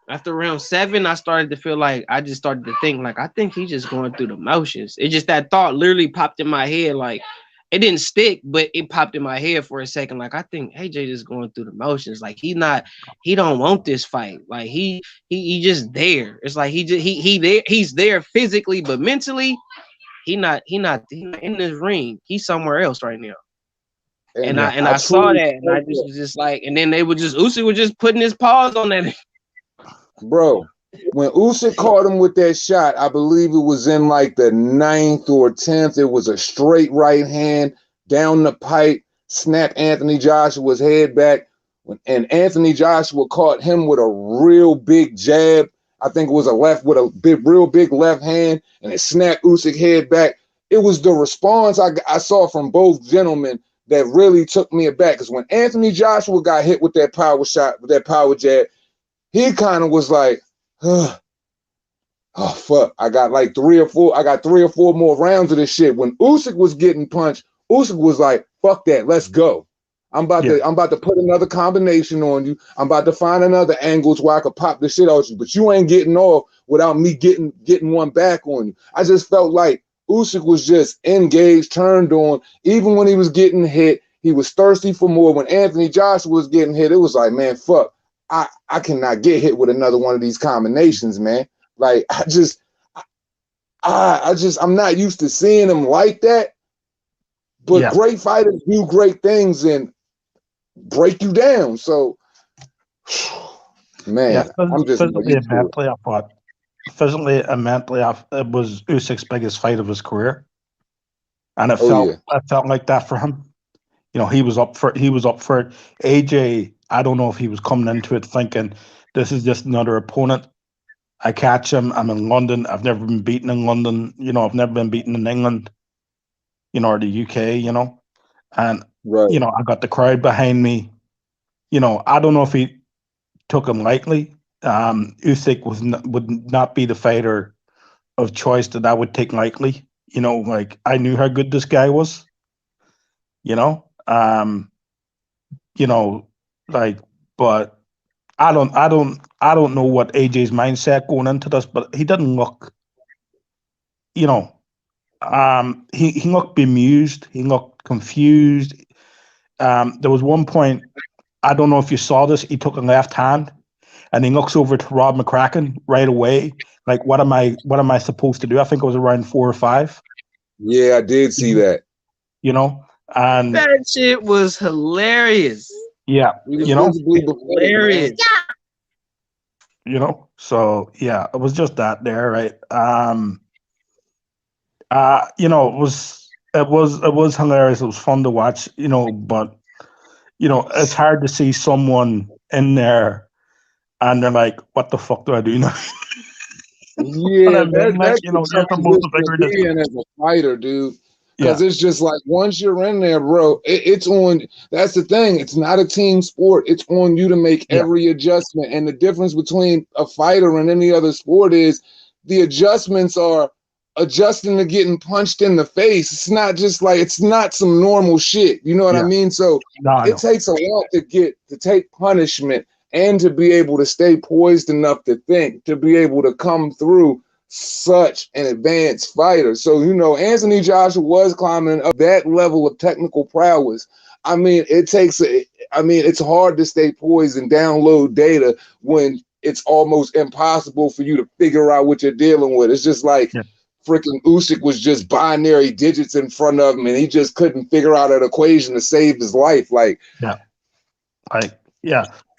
After round seven, I started to feel like I just started to think like I think he's just going through the motions. It just that thought literally popped in my head. Like it didn't stick, but it popped in my head for a second. Like I think AJ just going through the motions. Like he don't want this fight. Like he just there. It's like he's there physically, but mentally he not in this ring. He's somewhere else right now. And And I yeah, and I I saw truly that, and I felt just that, was just like, and then they would just Usyk was just putting his paws on that. bro. When Usyk caught him with that shot, I believe it was in like the 9th or 10th. It was a straight right hand down the pipe, snapped Anthony Joshua's head back. And Anthony Joshua caught him with a real big jab. I think it was a left with a real big left hand, and it snapped Usyk's head back. It was the response I saw from both gentlemen that really took me aback. Because when Anthony Joshua got hit with that power shot, with that power jab, he kind of was like, oh fuck, I got three or four more rounds of this shit. When Usyk was getting punched, Usyk was like, fuck that, let's go. yeah, I'm about to put another combination on you. I'm about to find another angles where I could pop the shit out you, but you ain't getting off without me getting one back on you. I just felt like Usyk was just engaged, turned on. Even when he was getting hit, he was thirsty for more. When Anthony Joshua was getting hit, it was like, man, fuck. I cannot get hit with another one of these combinations, man. Like I'm not used to seeing him like that. But yeah, great fighters do great things and break you down. So, yeah. man, I'm just not Physically used and to it. mentally, I thought. Physically and mentally, it was Usyk's biggest fight of his career, and Oh yeah, it felt like that for him. He was up for it. AJ, I don't know if he was coming into it thinking this is just another opponent. I catch him. I'm in London. I've never been beaten in London. I've never been beaten in England. Or the UK. And right. I got the crowd behind me. I don't know if he took him lightly. Usyk would not be the fighter of choice that I would take lightly. Like I knew how good this guy was. You know, um, you know, like, but I don't know what AJ's mindset going into this, but he didn't look, you know, he looked bemused, he looked confused. There was one point, I don't know if you saw this, he took a left hand and he looks over to Rob McCracken right away. Like, what am I supposed to do? I think it was around 4 or 5. Yeah, I did You see know, that. you know, and That shit was hilarious. yeah, He was you know, visibly pathetic, man. Hilarious. so yeah, it was just that there, right? It was hilarious. It was fun to watch, but it's hard to see someone in there and they're like, "What the fuck do I do now?" You know what Yeah, I mean? Like, that's a you're tough supposed to position to figure this. be in as a fighter, dude. Because it's just like once you're in there, bro, it's on. That's the thing. It's not a team sport. It's on you to make every adjustment. And the difference between a fighter and any other sport is the adjustments are adjusting to getting punched in the face. It's not just like it's not some normal shit. You know what I mean? So it takes a lot to take punishment and to be able to stay poised enough to think, to be able to come through such an advanced fighter. So, Anthony Joshua was climbing up that level of technical prowess. I mean, it's hard to stay poised and download data when it's almost impossible for you to figure out what you're dealing with. It's just like freaking Usyk was just binary digits in front of him, and he just couldn't figure out an equation to save his life.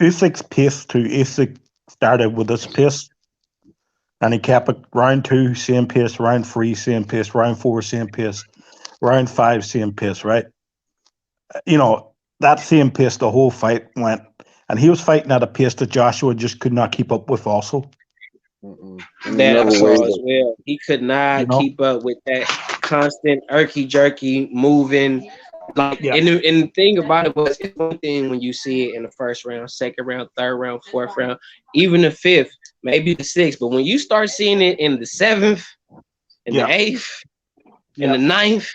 Usyk's pace too. Usyk started with this pace, and he kept it round 2, same pace, round 3, same pace, round 4, same pace, round 5, same pace, right? That same pace the whole fight went, and he was fighting at a pace that Joshua just could not keep up with also. That I saw as well. He could not keep up with that constant irky jerky moving. And the thing about it was, it's one thing when you see it in the first round, second round, third round, fourth round, even the fifth, maybe the sixth. But when you start seeing it in the seventh, and the eighth, and the ninth,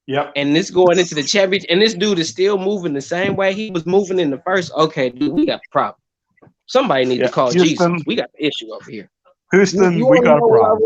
and this going into the championship, and this dude is still moving the same way he was moving in the first. Okay, dude, we got a problem. Somebody need to call Houston, Jesus. We got an issue over here. Houston, we got a problem.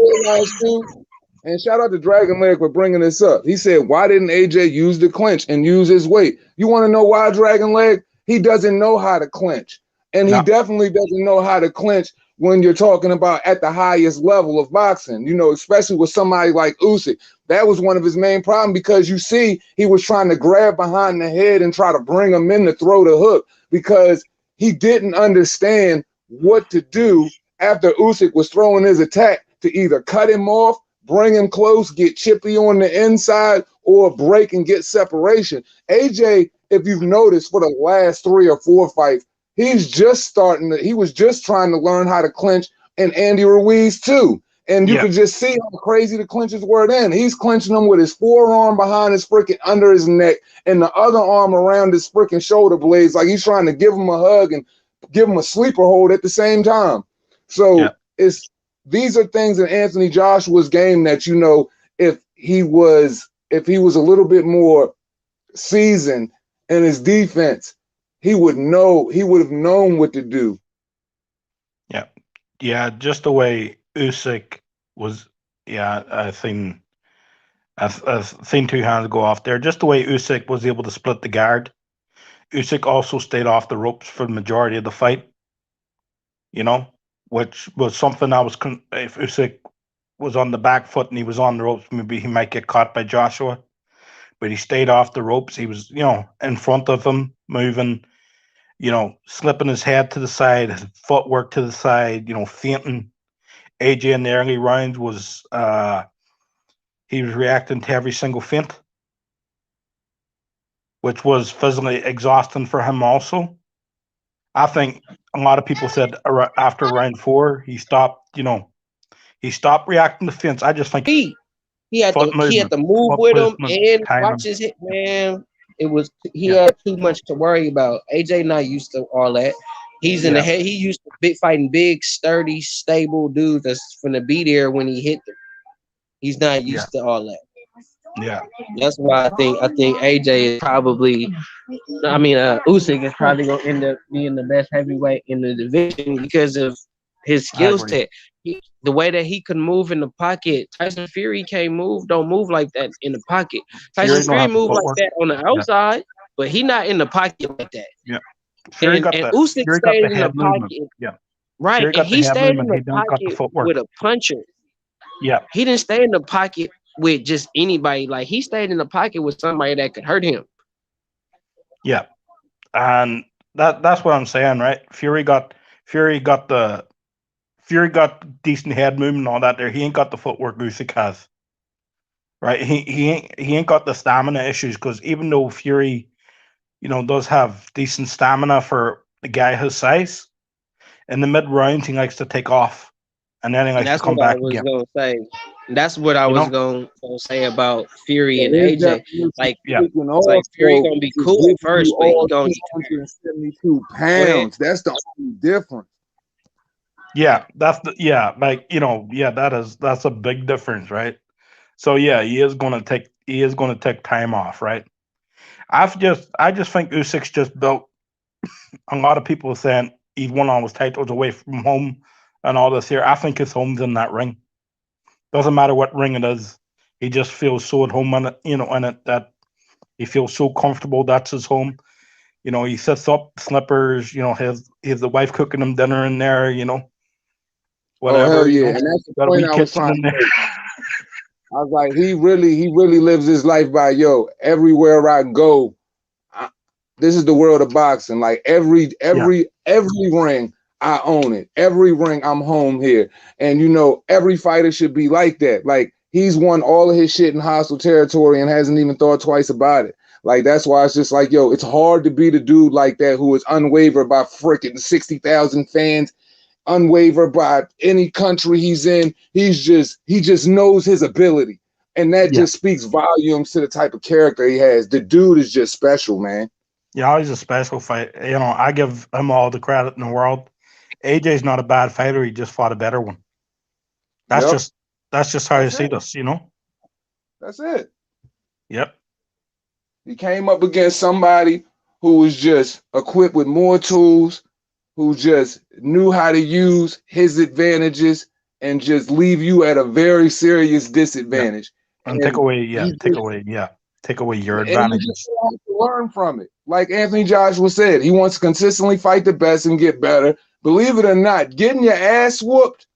And shout out to Dragon Leg for bringing this up. He said, why didn't AJ use the clinch and use his weight? You want to know why, Dragon Leg? He doesn't know how to clinch. And he definitely doesn't know how to clinch when you're talking about at the highest level of boxing, especially with somebody like Usyk. That was one of his main problems, because you see he was trying to grab behind the head and try to bring him in to throw the hook, because he didn't understand what to do after Usyk was throwing his attack, to either cut him off, bring him close, get chippy on the inside, or break and get separation. AJ, if you've noticed, for the last 3 or 4 fights, he was just trying to learn how to clinch, and Andy Ruiz too. And you could just see how crazy the clinches were then. He's clinching them with his forearm behind his freaking under his neck and the other arm around his freaking shoulder blades, like he's trying to give him a hug and give him a sleeper hold at the same time. So these are things in Anthony Joshua's game that, if he was a little bit more seasoned in his defense, he would have known what to do. Just the way Usyk was. I've seen 2 hands go off there. Just the way Usyk was able to split the guard. Usyk also stayed off the ropes for the majority of the fight. Which was something if Usyk was on the back foot and he was on the ropes, maybe he might get caught by Joshua. But he stayed off the ropes. He was, in front of him, moving, slipping his head to the side, his footwork to the side, feinting. AJ in the early rounds was, he was reacting to every single feint, which was physically exhausting for him also. I think a lot of people said after round 4, he stopped reacting to feints. I just think he had to move with him and watch his hit, man. He had too much to worry about. AJ not used to all that. He's in the head. He used to fighting big, sturdy, stable dudes that's gonna be there when he hit them. He's not used to all that. That's why I think AJ is probably. Usyk is probably gonna end up being the best heavyweight in the division because of his skill set. The way that he can move in the pocket. Tyson Fury don't move like that in the pocket. Tyson Fury move like that on the outside, but he not in the pocket like that. And Usyk stayed in the pocket. Right, and he stayed in the pocket with a puncher. He didn't stay in the pocket with just anybody. Like, he stayed in the pocket with somebody that could hurt him. And that's what I'm saying, right? Fury got decent head movement and all that there. He ain't got the footwork Usyk has. Right? He ain't got the stamina issues, because even though Fury, does have decent stamina for a guy his size, in the mid rounds he likes to take off, and then he likes to come back again. That's what I was gonna say. That's what I You was know? gonna say about Fury and So his AJ. definition Like, Yeah. taking it's like off, Fury so gonna be is cool at giving you first, but he all gonna get tired. 272 Go ahead. pounds. That's the only difference. Yeah. Like, that's a big difference, right? So yeah, he is gonna take time off, right? I just think Usyk's just built. A lot of people are saying he's won all his titles away from home and all this here. I think his home's in that ring. Doesn't matter what ring it is. He just feels so at home in it, in it that he feels so comfortable. That's his home. He sets up slippers. Has the wife cooking him dinner in there. Oh hell Whatever. yeah! And that's the Got a point wee I was kitchen trying in to there. make. I was like, he really lives his life by everywhere I go, I, this is the world of boxing. Like Yeah, every ring, I own it. Every ring, I'm home here. And every fighter should be like that. Like he's won all of his shit in hostile territory and hasn't even thought twice about it. Like that's why it's just like, it's hard to be the dude like that who is unwavered by freaking 60,000 fans, unwavered by any country he's in. He just knows his ability. And that yeah, just speaks volumes to the type of character he has. The dude is just special, man. yeah. He's a special fight. I give him all the credit in the world. AJ's not a bad fighter. He just fought a better one. That's Yep. just that's just how you That's see it. this. That's it. Yep. He came up against somebody who was just equipped with more tools, who just knew how to use his advantages and just leave you at a very serious Yep. disadvantage. And take And away, he yeah, take just away, yeah, take away your and you just advantages. have to learn from it. Like Anthony Joshua said, he wants to consistently fight the best and get better. Believe it or not, getting your ass whooped,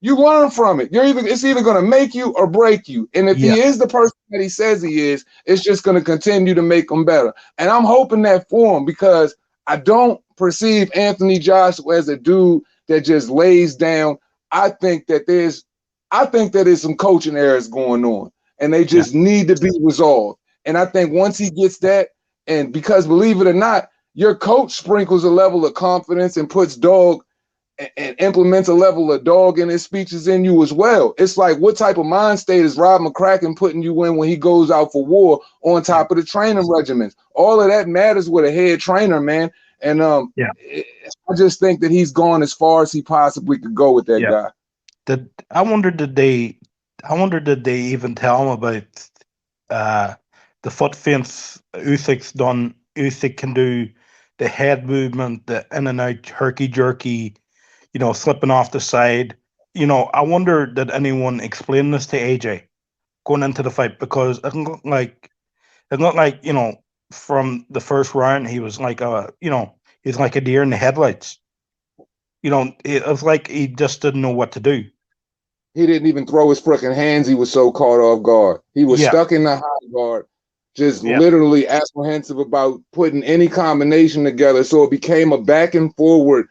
you learn from it. It's either going to make you or break you. And if Yeah, he is the person that he says he is, it's just going to continue to make him better. And I'm hoping that for him because I don't perceive Anthony Joshua as a dude that just lays down. I think that there's some coaching errors going on, and they yeah, just need to be resolved. And I think once he gets that, and because believe it or not, your coach sprinkles a level of confidence and puts Dawg and implements a level of dog in his speeches in you as well. It's like what type of mind state is Rob McCracken putting you in when he goes out for war on yeah, top of the training regimens? All of that matters with a head trainer, man. And yeah, I just think that he's gone as far as he possibly could go with that yeah. guy. Did I wonder did they I wonder did they even tell him about uh the foot feints Usyk's done? Usyk can do the head movement, the in and out herky jerky, slipping off the side. I wonder did anyone explain this to AJ going into the fight, because it looked like from the first round he's like a deer in the headlights. It was like he just didn't know what to do. He didn't even throw his freaking hands. He was so caught off guard. He was Yeah, stuck in the high guard, just yeah, literally apprehensive about putting any combination together. So it became a back and forward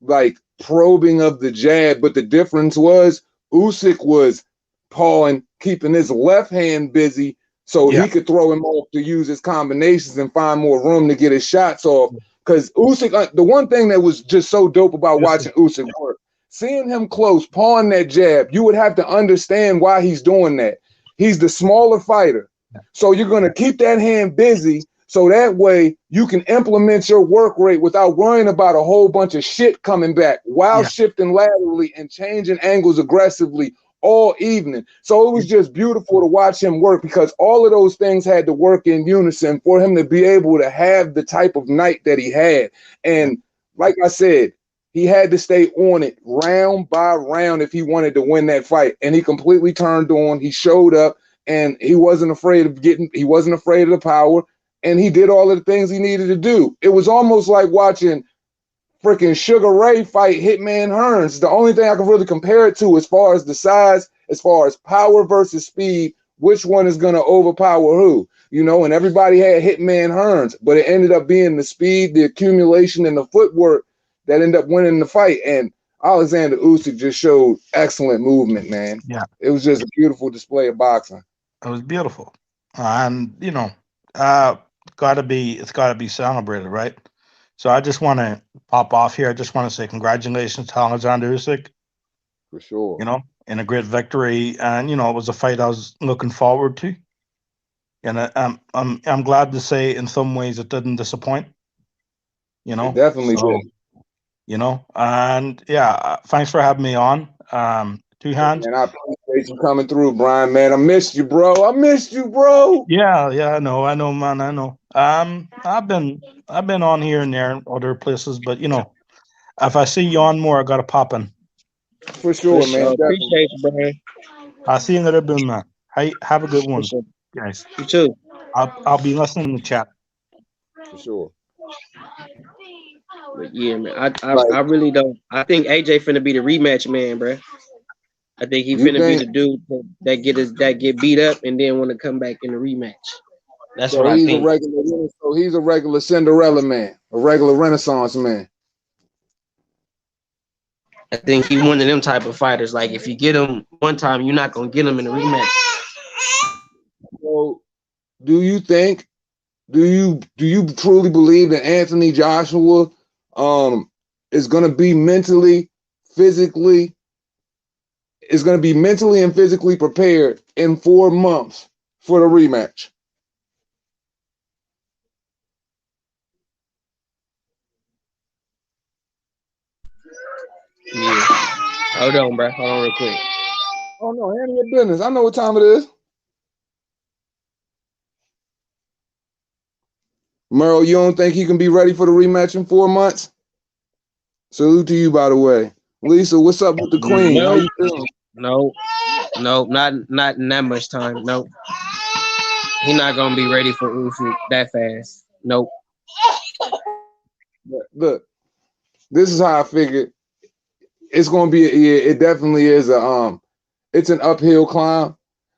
like probing of the jab, but the difference was Usyk was pawing, keeping his left hand busy so yeah, he could throw him off to use his combinations and find more room to get his shots off. Because Usyk, the one thing that was just so dope about this is watching Usyk work, seeing him close, pawing that jab, you would have to understand why he's doing that. He's the smaller fighter. So you're going to keep that hand busy so that way you can implement your work rate without worrying about a whole bunch of shit coming back while yeah, shifting laterally and changing angles aggressively all evening. So it was just beautiful to watch him work because all of those things had to work in unison for him to be able to have the type of night that he had. yeah, And like I said, he had to stay on it round by round if he wanted to win that fight. And he completely turned on. He showed up and he wasn't afraid of the power, and he did all of the things he needed to do. It was almost like watching freaking Sugar Ray fight Hitman Hearns. The only thing I can really compare it to as far as the size, as far as power versus speed, which one is going to overpower who? And everybody had Hitman Hearns, but it ended up being the speed, the accumulation, and the footwork that ended up winning the fight. And Alexander Usyk just showed excellent movement, man. yeah. It was just a beautiful display of boxing. It was beautiful, and uh, it's gotta be celebrated, right? So I just want to pop off here. I just want to say congratulations to Alexander Usyk. For sure. You know, in a great victory, and it was a fight I was looking forward to. And I'm glad to say, in some ways, it didn't disappoint. It definitely So did. and yeah, thanks for having me on. Two hands. And I appreciate you coming through, Brian. Man, I missed you, bro. I missed you, bro. Yeah, I know, man, I know. I've been on here and there, other places, but if I see you on more, I gotta pop in. For For sure, man. sure. Definitely. Appreciate you, Brian. I'll see you in the boom, man. Hey, have a good For one, sure. guys. You too. I'll be listening in the chat. For sure. But yeah, man. Like, I really don't. I think AJ finna be the rematch man, bro. I think he you finna be think the dude that get beat up and then want to come back in the rematch. That's what so? I think. He's a regular Cinderella man, a regular Renaissance man. I think he one of them type of fighters. Like if you get him one time, you're not gonna get him in the rematch. So, do you think? Do you truly believe that Anthony Joshua is going to be physically and physically prepared in 4 months for the rematch? Yeah. Hold on, bro. Hold on real quick. Oh no, handle your business. I know what time it is. Merle, you don't think he can be ready for the rematch in 4 months? Salute to you, by the way. Lisa, what's up with the queen? How No, you feeling? no, no, not in that much time. Nope. He not gonna be ready for Usyk that fast. Nope. Look, this is how I figured it's gonna be. Yeah, it definitely is it's an uphill climb.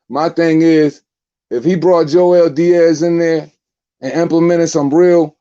My thing is, if he brought Joel Diaz in there and implemented some real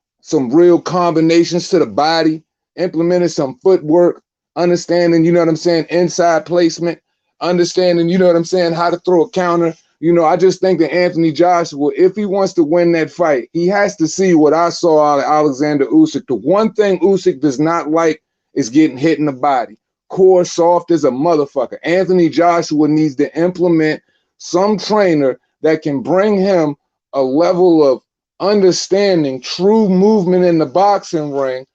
combinations to the body, implemented some footwork, understanding, you know what I'm saying, inside placement, understanding, you know what I'm saying, how to throw a counter. I just think that Anthony Joshua, if he wants to win that fight, he has to see what I saw out of Alexander Usyk. The one thing Usyk does not like is getting hit in the body. Core soft as a motherfucker. Anthony Joshua needs to implement some trainer that can bring him a level of understanding, true movement in the boxing ring,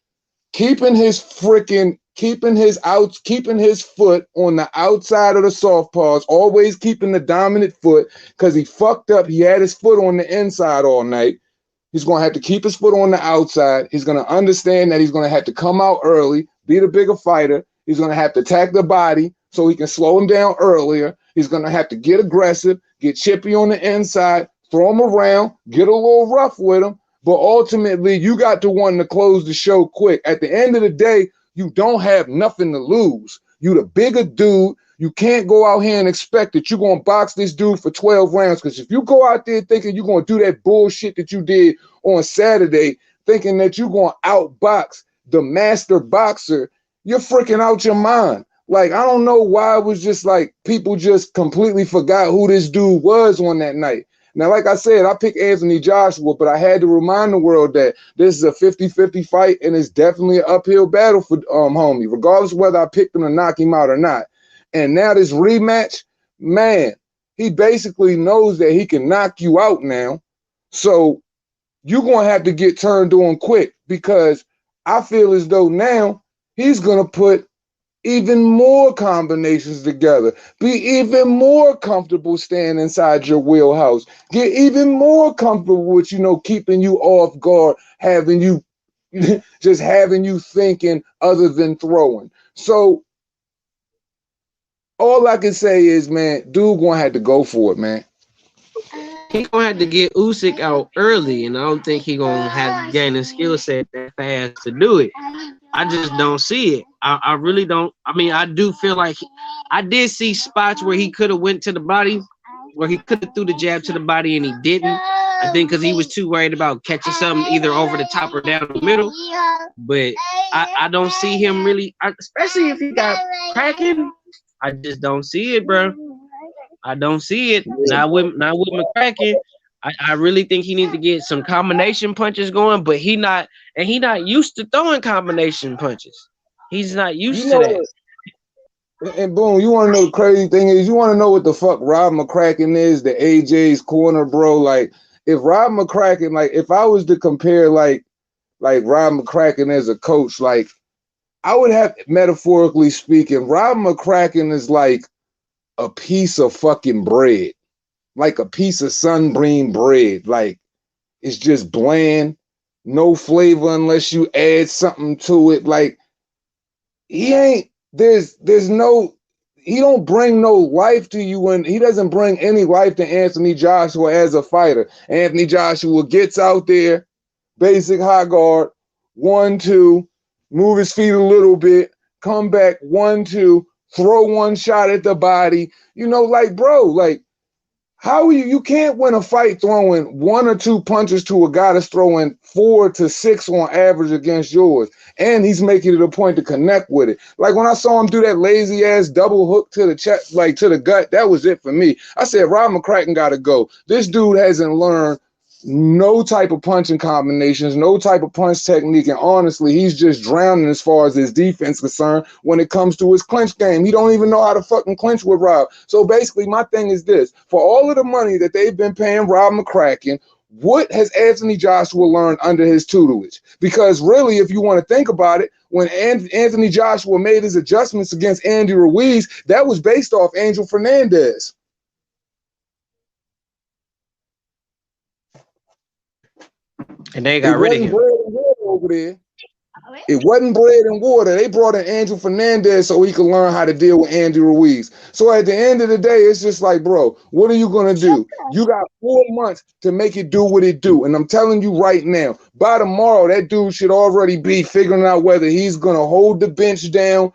keeping his foot on the outside of the soft paws, always keeping the dominant foot, because he fucked up. He had his foot on the inside all night. He's going to have to keep his foot on the outside. He's going to understand that he's going to have to come out early, be the bigger fighter. He's going to have to attack the body so he can slow him down earlier. He's going to have to get aggressive, get chippy on the inside, throw him around, get a little rough with him. But ultimately, you got to want to close the show quick. At the end of the day, you don't have nothing to lose. You the bigger dude. You can't go out here and expect that you're going to box this dude for 12 rounds, because if you go out there thinking you're going to do that bullshit that you did on Saturday, thinking that you're going to outbox the master boxer, you're freaking out your mind. Like, I don't know why it was just like people just completely forgot who this dude was on that night. Now, like I said, I picked Anthony Joshua, but I had to remind the world that this is a 50-50 fight, and it's definitely an uphill battle for homie, regardless of whether I picked him to knock him out or not. And now this rematch, man, he basically knows that he can knock you out now. So you're going to have to get turned on quick, because I feel as though now he's going to put even more combinations together, be even more comfortable staying inside your wheelhouse, get even more comfortable with, keeping you off guard, having you just having you thinking other than throwing. So all I can say is, man, dude gonna have to go for it, man. He gonna have to get Usyk out early, and I don't think he gonna have gain a skill set that fast to do it. I just don't see it. I really don't. I mean, I do feel like I did see spots where he could have went to the body, where he could have threw the jab to the body, and he didn't. I think because he was too worried about catching something either over the top or down the middle. But I don't see him really, especially if he got cracking. I just don't see it, bro. I don't see it. Not with McCracken. I really think he needs to get some combination punches going, but he not used to throwing combination punches. He's not You used to know that. what? And boom, you want to know the crazy thing is, you want to know what the fuck Rob McCracken is, the AJ's corner, bro. Like, if Rob McCracken, like, if I was to compare, like Rob McCracken as a coach, like, I would have, metaphorically speaking, Rob McCracken is like a piece of fucking bread, like a piece of sunbeam bread. Like, it's just bland, no flavor unless you add something to it. Like, he ain't, there's no, he don't bring no life to you, and he doesn't bring any life to Anthony Joshua as a fighter. Anthony Joshua gets out there, basic high guard, 1-2, move his feet a little bit, come back, 1-2, throw one shot at the body. You know, like, bro, like, how you can't win a fight throwing 1 or 2 punches to a guy that's throwing 4 to 6 on average against yours, and he's making it a point to connect with it. Like when I saw him do that lazy ass double hook to the chest, like to the gut, that was it for me. I said Rob McCracken got to go. This dude hasn't learned no type of punching combinations, no type of punch technique, and honestly, he's just drowning as far as his defense concerned when it comes to his clinch game. He don't even know how to fucking clinch with Rob. So basically, my thing is this: for all of the money that they've been paying Rob McCracken, what has Anthony Joshua learned under his tutelage? Because really, if you want to think about it, when Anthony Joshua made his adjustments against Andy Ruiz, that was based off Angel Fernandez. And they It got rid of wasn't him. bread and water over there. It wasn't bread and water. They brought in Angel Fernandez so he could learn how to deal with Andy Ruiz. So at the end of the day, it's just like, bro, what are you going to do? You got 4 months to make it do what it do. And I'm telling you right now, by tomorrow, that dude should already be figuring out whether he's going to hold the bench down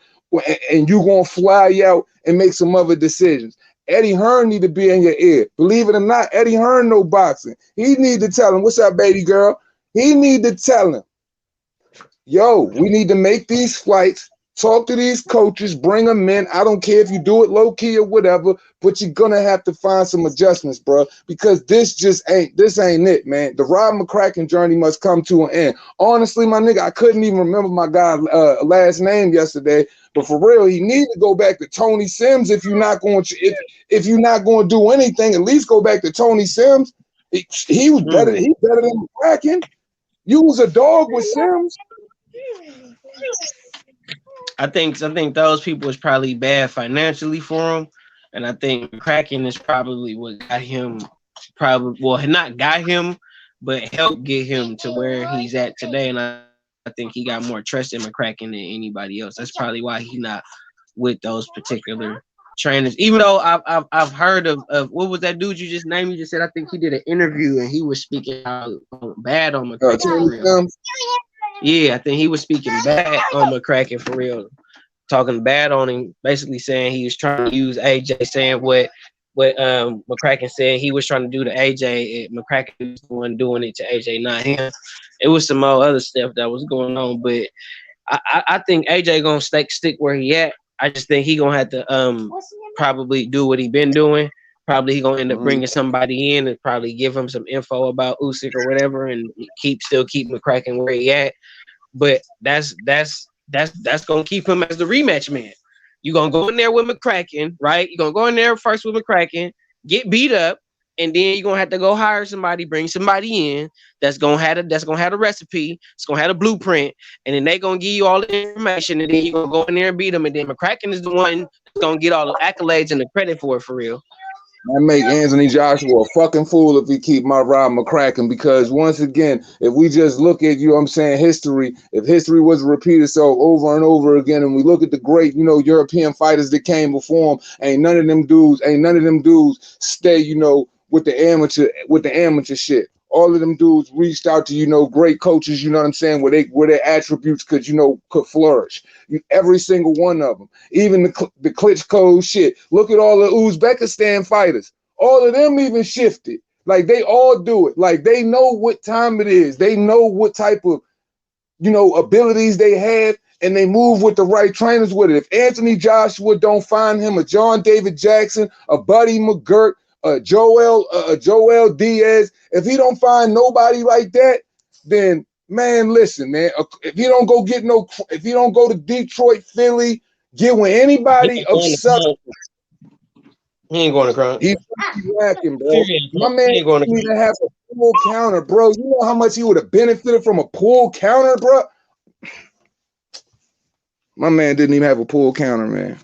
and you going to fly out and make some other decisions. Eddie Hearn need to be in your ear. Believe it or not, Eddie Hearn know boxing. He need to tell him, what's up, baby girl? He need to tell him, yo, we need to make these flights, talk to these coaches, bring them in. I don't care if you do it low key or whatever, but you're gonna have to find some adjustments, bro, because this ain't it, man. The Rob McCracken journey must come to an end. Honestly, my nigga, I couldn't even remember my guy's last name yesterday, but for real, he need to go back to Tony Sims. If you're not going to, if you're not going to do anything, at least go back to Tony Sims. He was better. He's better than McCracken. You was a dog with Sims. I think those people was probably bad financially for him, and I think McCracken is probably what got him, probably well not got him, but helped get him to where he's at today. And I think he got more trust in McCracken than anybody else. That's probably why he's not with those particular trainers. Even though I've heard of what was that dude you just named? You just said I think he did an interview and he was speaking how bad on McCracken for real. Yeah, I think he was speaking bad on McCracken for real, talking bad on him, basically saying he was trying to use AJ, saying what McCracken said he was trying to do to AJ. McCracken was the one doing it to AJ, not him. It was some more other stuff that was going on, but I think AJ gonna stick where he at. I just think he gonna have to probably do what he been doing. Probably he gonna end up bringing somebody in and probably give him some info about Usyk or whatever, and still keep McCracken where he at. But that's gonna keep him as the rematch man. You gonna go in there with McCracken, right? You gonna go in there first with McCracken, get beat up, and then you're gonna have to go hire somebody, bring somebody in that's gonna have a recipe, it's gonna have a blueprint, and then they gonna give you all the information, and then you're gonna go in there and beat them, and then McCracken is the one that's gonna get all the accolades and the credit for it for real. I make Anthony Joshua a fucking fool if he keep my Rob McCracken, because once again, if we just look at, you know what I'm saying, history, if history was to repeat itself over and over again, and we look at the great, you know, European fighters that came before him, ain't none of them dudes stay, you know, with the amateur shit. All of them dudes reached out to, you know, great coaches, you know what I'm saying, where their attributes could, you know, could flourish. Every single one of them. Even the Klitschko shit. Look at all the Uzbekistan fighters. All of them even shifted. Like, they all do it. Like, they know what time it is. They know what type of, you know, abilities they have, and they move with the right trainers with it. If Anthony Joshua don't find him a John David Jackson, a Buddy McGirt, Joel Diaz, if he don't find nobody like that, then man, listen, man, if he don't go to Detroit, Philly, Get with anybody of substance. He ain't going to crunch. He's whacking, bro. My man didn't even have a pull counter, bro. You know how much he would have benefited from a pull counter, bro? My man didn't even have a pull counter, man.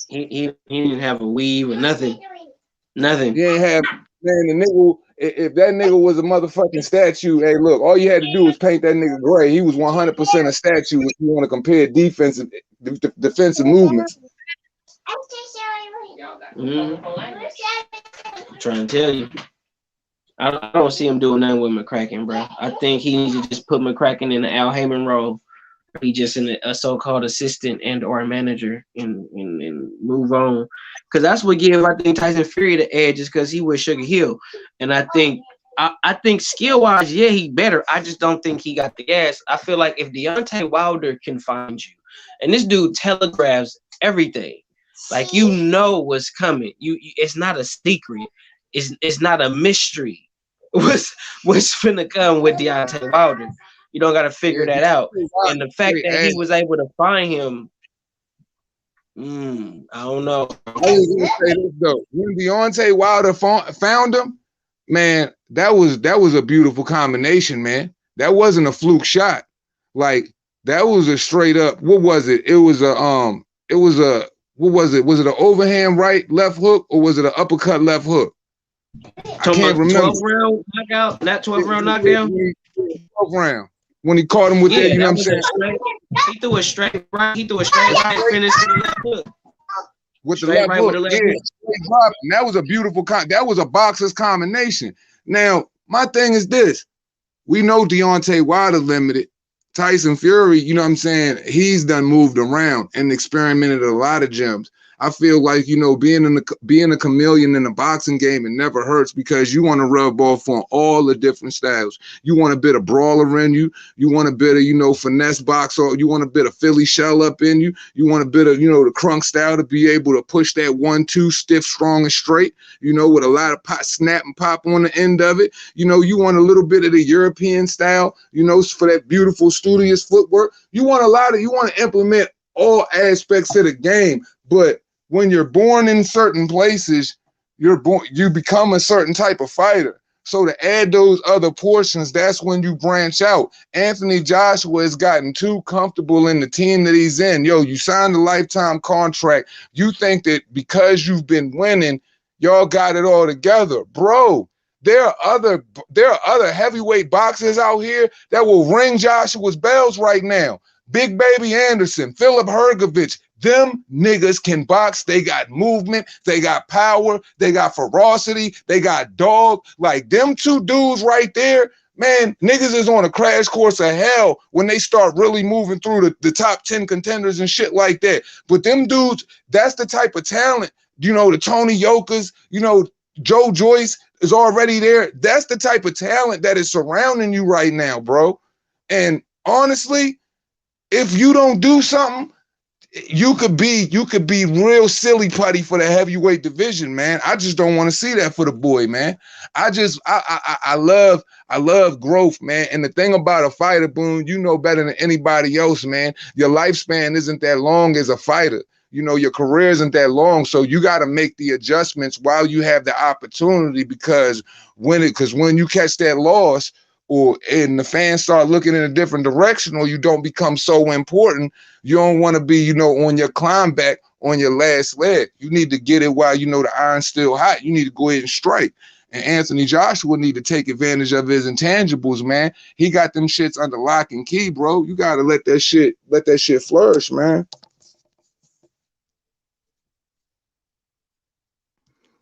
He didn't have a weave or nothing. Nothing. He ain't have, man, the nigga, if that nigga was a motherfucking statue, hey, look, all you had to do was paint that nigga gray. He was 100% a statue if you want to compare defensive movements. I'm trying to tell you. I don't see him doing nothing with McCracken, bro. I think he needs to just put McCracken in the Al Heyman role. He just in a so-called assistant and or a manager and move on. Because that's what gave, I think, Tyson Fury the edge, is because he was Sugar Hill. And I think skill-wise, yeah, he better. I just don't think he got the gas. I feel like if Deontay Wilder can find you, and this dude telegraphs everything, like you know what's coming. It's not a secret. It's not a mystery. What's finna come with Deontay Wilder? You don't got to figure that out. And the fact that he was able to find him, I don't know. I was gonna say this though. When Deontay Wilder found him, man, that was a beautiful combination, man. That wasn't a fluke shot. Like that was a straight up. What was it? It was a what was it? Was it an overhand right left hook or was it an uppercut left hook? I can't remember. 12 round knockout, not 12 round knockdown. 12 round. When he caught him with that, you know what I'm saying? He threw a straight right. He threw a straight right finish with the left hook. With the left hook, yeah. That was a beautiful that was a boxer's combination. Now, my thing is this. We know Deontay Wilder limited. Tyson Fury, you know what I'm saying? He's done moved around and experimented a lot of gyms. I feel like, you know, being a chameleon in the boxing game, it never hurts because you want to rub off on all the different styles. You want a bit of brawler in you. You want a bit of, you know, finesse box, or you want a bit of Philly shell up in you. You want a bit of, you know, the crunk style to be able to push that 1-2 stiff, strong, and straight, you know, with a lot of pop, snap and pop on the end of it. You know, you want a little bit of the European style, you know, for that beautiful studious footwork. You want to implement all aspects of the game, but when you're born in certain places, you become a certain type of fighter. So to add those other portions, that's when you branch out. Anthony Joshua has gotten too comfortable in the team that he's in. Yo, you signed a lifetime contract. You think that because you've been winning, y'all got it all together. Bro, there are other heavyweight boxers out here that will ring Joshua's bells right now. Big Baby Anderson, Philip Hergovich, them niggas can box. They got movement, they got power, they got ferocity, they got dog. Like them two dudes right there, man, niggas is on a crash course of hell when they start really moving through the top 10 contenders and shit like that. But them dudes, that's the type of talent, you know, the Tony Yokas, you know, Joe Joyce is already there. That's the type of talent that is surrounding you right now, bro. And honestly, if you don't do something, you could be real silly putty for the heavyweight division, man. I just don't want to see that for the boy, man. I love growth, man. And the thing about a fighter, Boone, you know better than anybody else, man. Your lifespan isn't that long as a fighter. You know, your career isn't that long, so you got to make the adjustments while you have the opportunity, because when you catch that loss, and the fans start looking in a different direction, or you don't become so important, you don't want to be, you know, on your climb back on your last leg. You need to get it while, you know, the iron's still hot. You need to go ahead and strike. And Anthony Joshua need to take advantage of his intangibles, man. He got them shits under lock and key, bro. You got to let that shit flourish, man.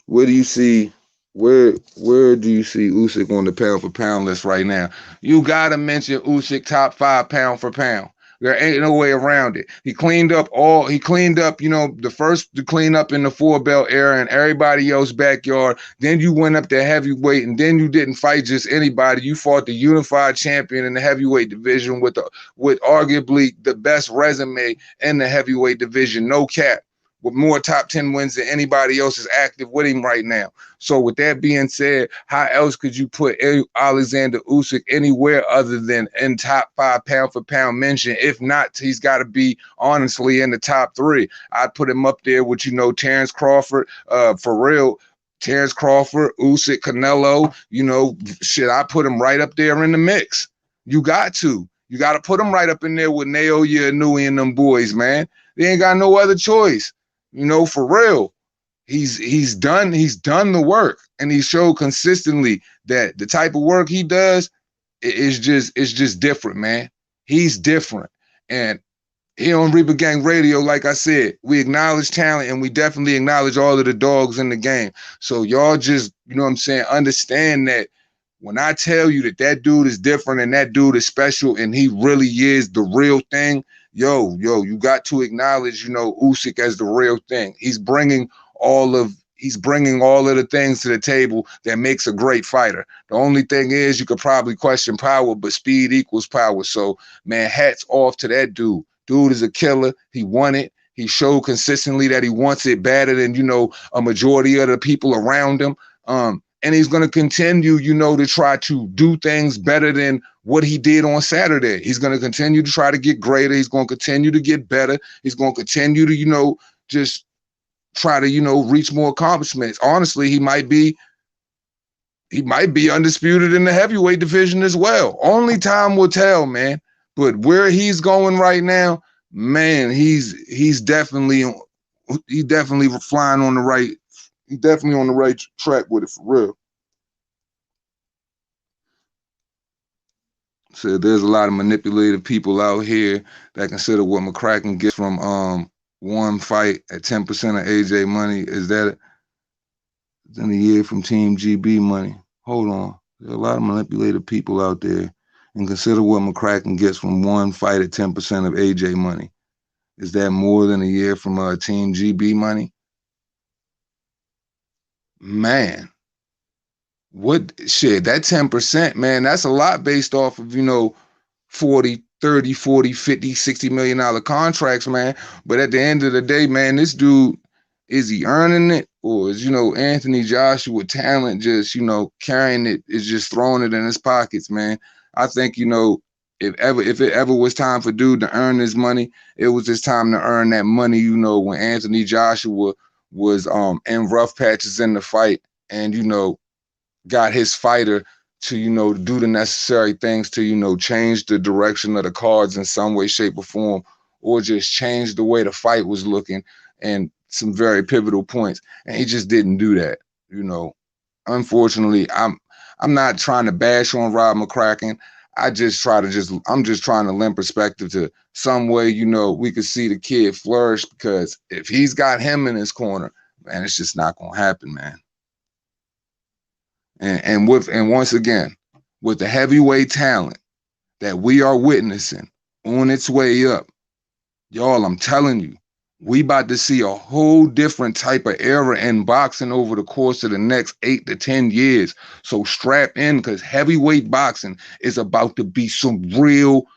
Where do you see Usyk on the pound for pound list right now? You gotta mention Usyk top 5 pound for pound. There ain't no way around it. He cleaned up, you know, the cleanup in the 4-belt era and everybody else's backyard. Then you went up to heavyweight, and then you didn't fight just anybody. You fought the unified champion in the heavyweight division with arguably the best resume in the heavyweight division. No cap. with more top 10 wins than anybody else is active with him right now. So with that being said, how else could you put Alexander Usyk anywhere other than in top 5 pound for pound mention? If not, he's got to be honestly in the top 3. I'd put him up there with, Terrence Crawford, for real. Terrence Crawford, Usyk, Canelo, shit, I put him right up there in the mix. You got to. You got to put him right up in there with Naoya Inoue and them boys, man. They ain't got no other choice. For real. He's done the work, and he showed consistently that the type of work he does is just different, man. He's different. And here on Reaper Gang Radio, like I said, we acknowledge talent, and we definitely acknowledge all of the dogs in the game. So y'all just, understand that when I tell you that dude is different and that dude is special and he really is the real thing, you got to acknowledge, Usyk as the real thing. He's bringing all of the things to the table that makes a great fighter. The only thing is you could probably question power, but speed equals power. So, man, hats off to that dude. Dude is a killer. He won it. He showed consistently that he wants it better than, a majority of the people around him. And he's going to continue, to try to do things better than what he did on Saturday. He's going to continue to try to get greater. He's going to continue to get better. He's going to continue to, just try to, reach more accomplishments. Honestly, he might be undisputed in the heavyweight division as well. Only time will tell, man. But where he's going right now, man, he's definitely flying on the right. He's definitely on the right track with it, for real. So there's a lot of manipulative people out here that consider what McCracken gets from one fight at 10% of AJ money. Is that in a year from Team GB money? Hold on. There's a lot of manipulative people out there and consider what McCracken gets from one fight at 10% of AJ money. Is that more than a year from Team GB money? Man, what shit, that 10%, man, that's a lot based off of, 40, 30, 40, 50, $60 million contracts, man. But at the end of the day, man, this dude, is he earning it? Or is, Anthony Joshua talent just, carrying it, is just throwing it in his pockets, man? I think, if it ever was time for dude to earn his money, it was his time to earn that money, when Anthony Joshua was in rough patches in the fight and, got his fighter to, do the necessary things to, change the direction of the cards in some way, shape, or form, or just change the way the fight was looking and some very pivotal points. And he just didn't do that, Unfortunately, I'm not trying to bash on Rob McCracken. I'm just trying to lend perspective to some way, we could see the kid flourish, because if he's got him in his corner, man, it's just not gonna happen, man. And once again, with the heavyweight talent that we are witnessing on its way up, y'all, I'm telling you, we about to see a whole different type of era in boxing over the course of the next 8 to 10 years. So strap in, because heavyweight boxing is about to be some real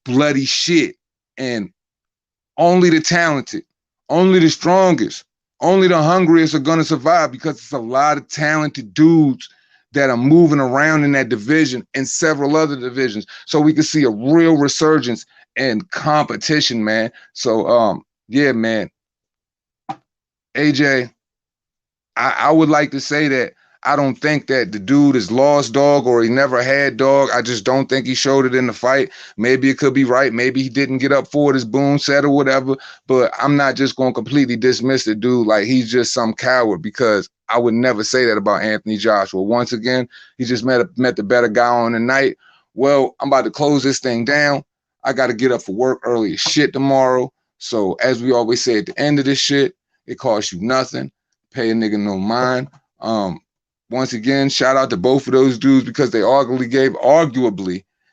bloody shit. And only the talented, only the strongest, only the hungriest are going to survive, because it's a lot of talented dudes that are moving around in that division and several other divisions. So we can see a real resurgence and competition, man. So yeah, man. AJ, I would like to say that I don't think that the dude is lost, dog, or he never had, dog. I just don't think he showed it in the fight. Maybe it could be right. Maybe he didn't get up for it, as Boone said, or whatever. But I'm not just going to completely dismiss the dude like he's just some coward, because I would never say that about Anthony Joshua. Once again, he just met the better guy on the night. Well, I'm about to close this thing down. I got to get up for work early as shit tomorrow. So as we always say at the end of this shit, it costs you nothing. Pay a nigga no mind. Once again, shout out to both of those dudes, because they arguably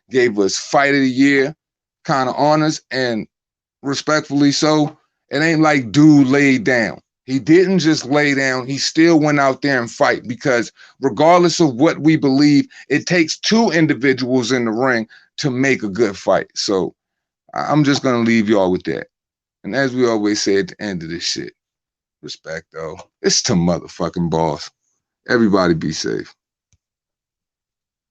gave us fight of the year kind of honors, and respectfully so. It ain't like dude laid down. He didn't just lay down. He still went out there and fight, because regardless of what we believe, it takes two individuals in the ring to make a good fight. So I'm just going to leave y'all with that. And as we always say at the end of this shit, respect, though. It's to motherfucking boss. Everybody be safe.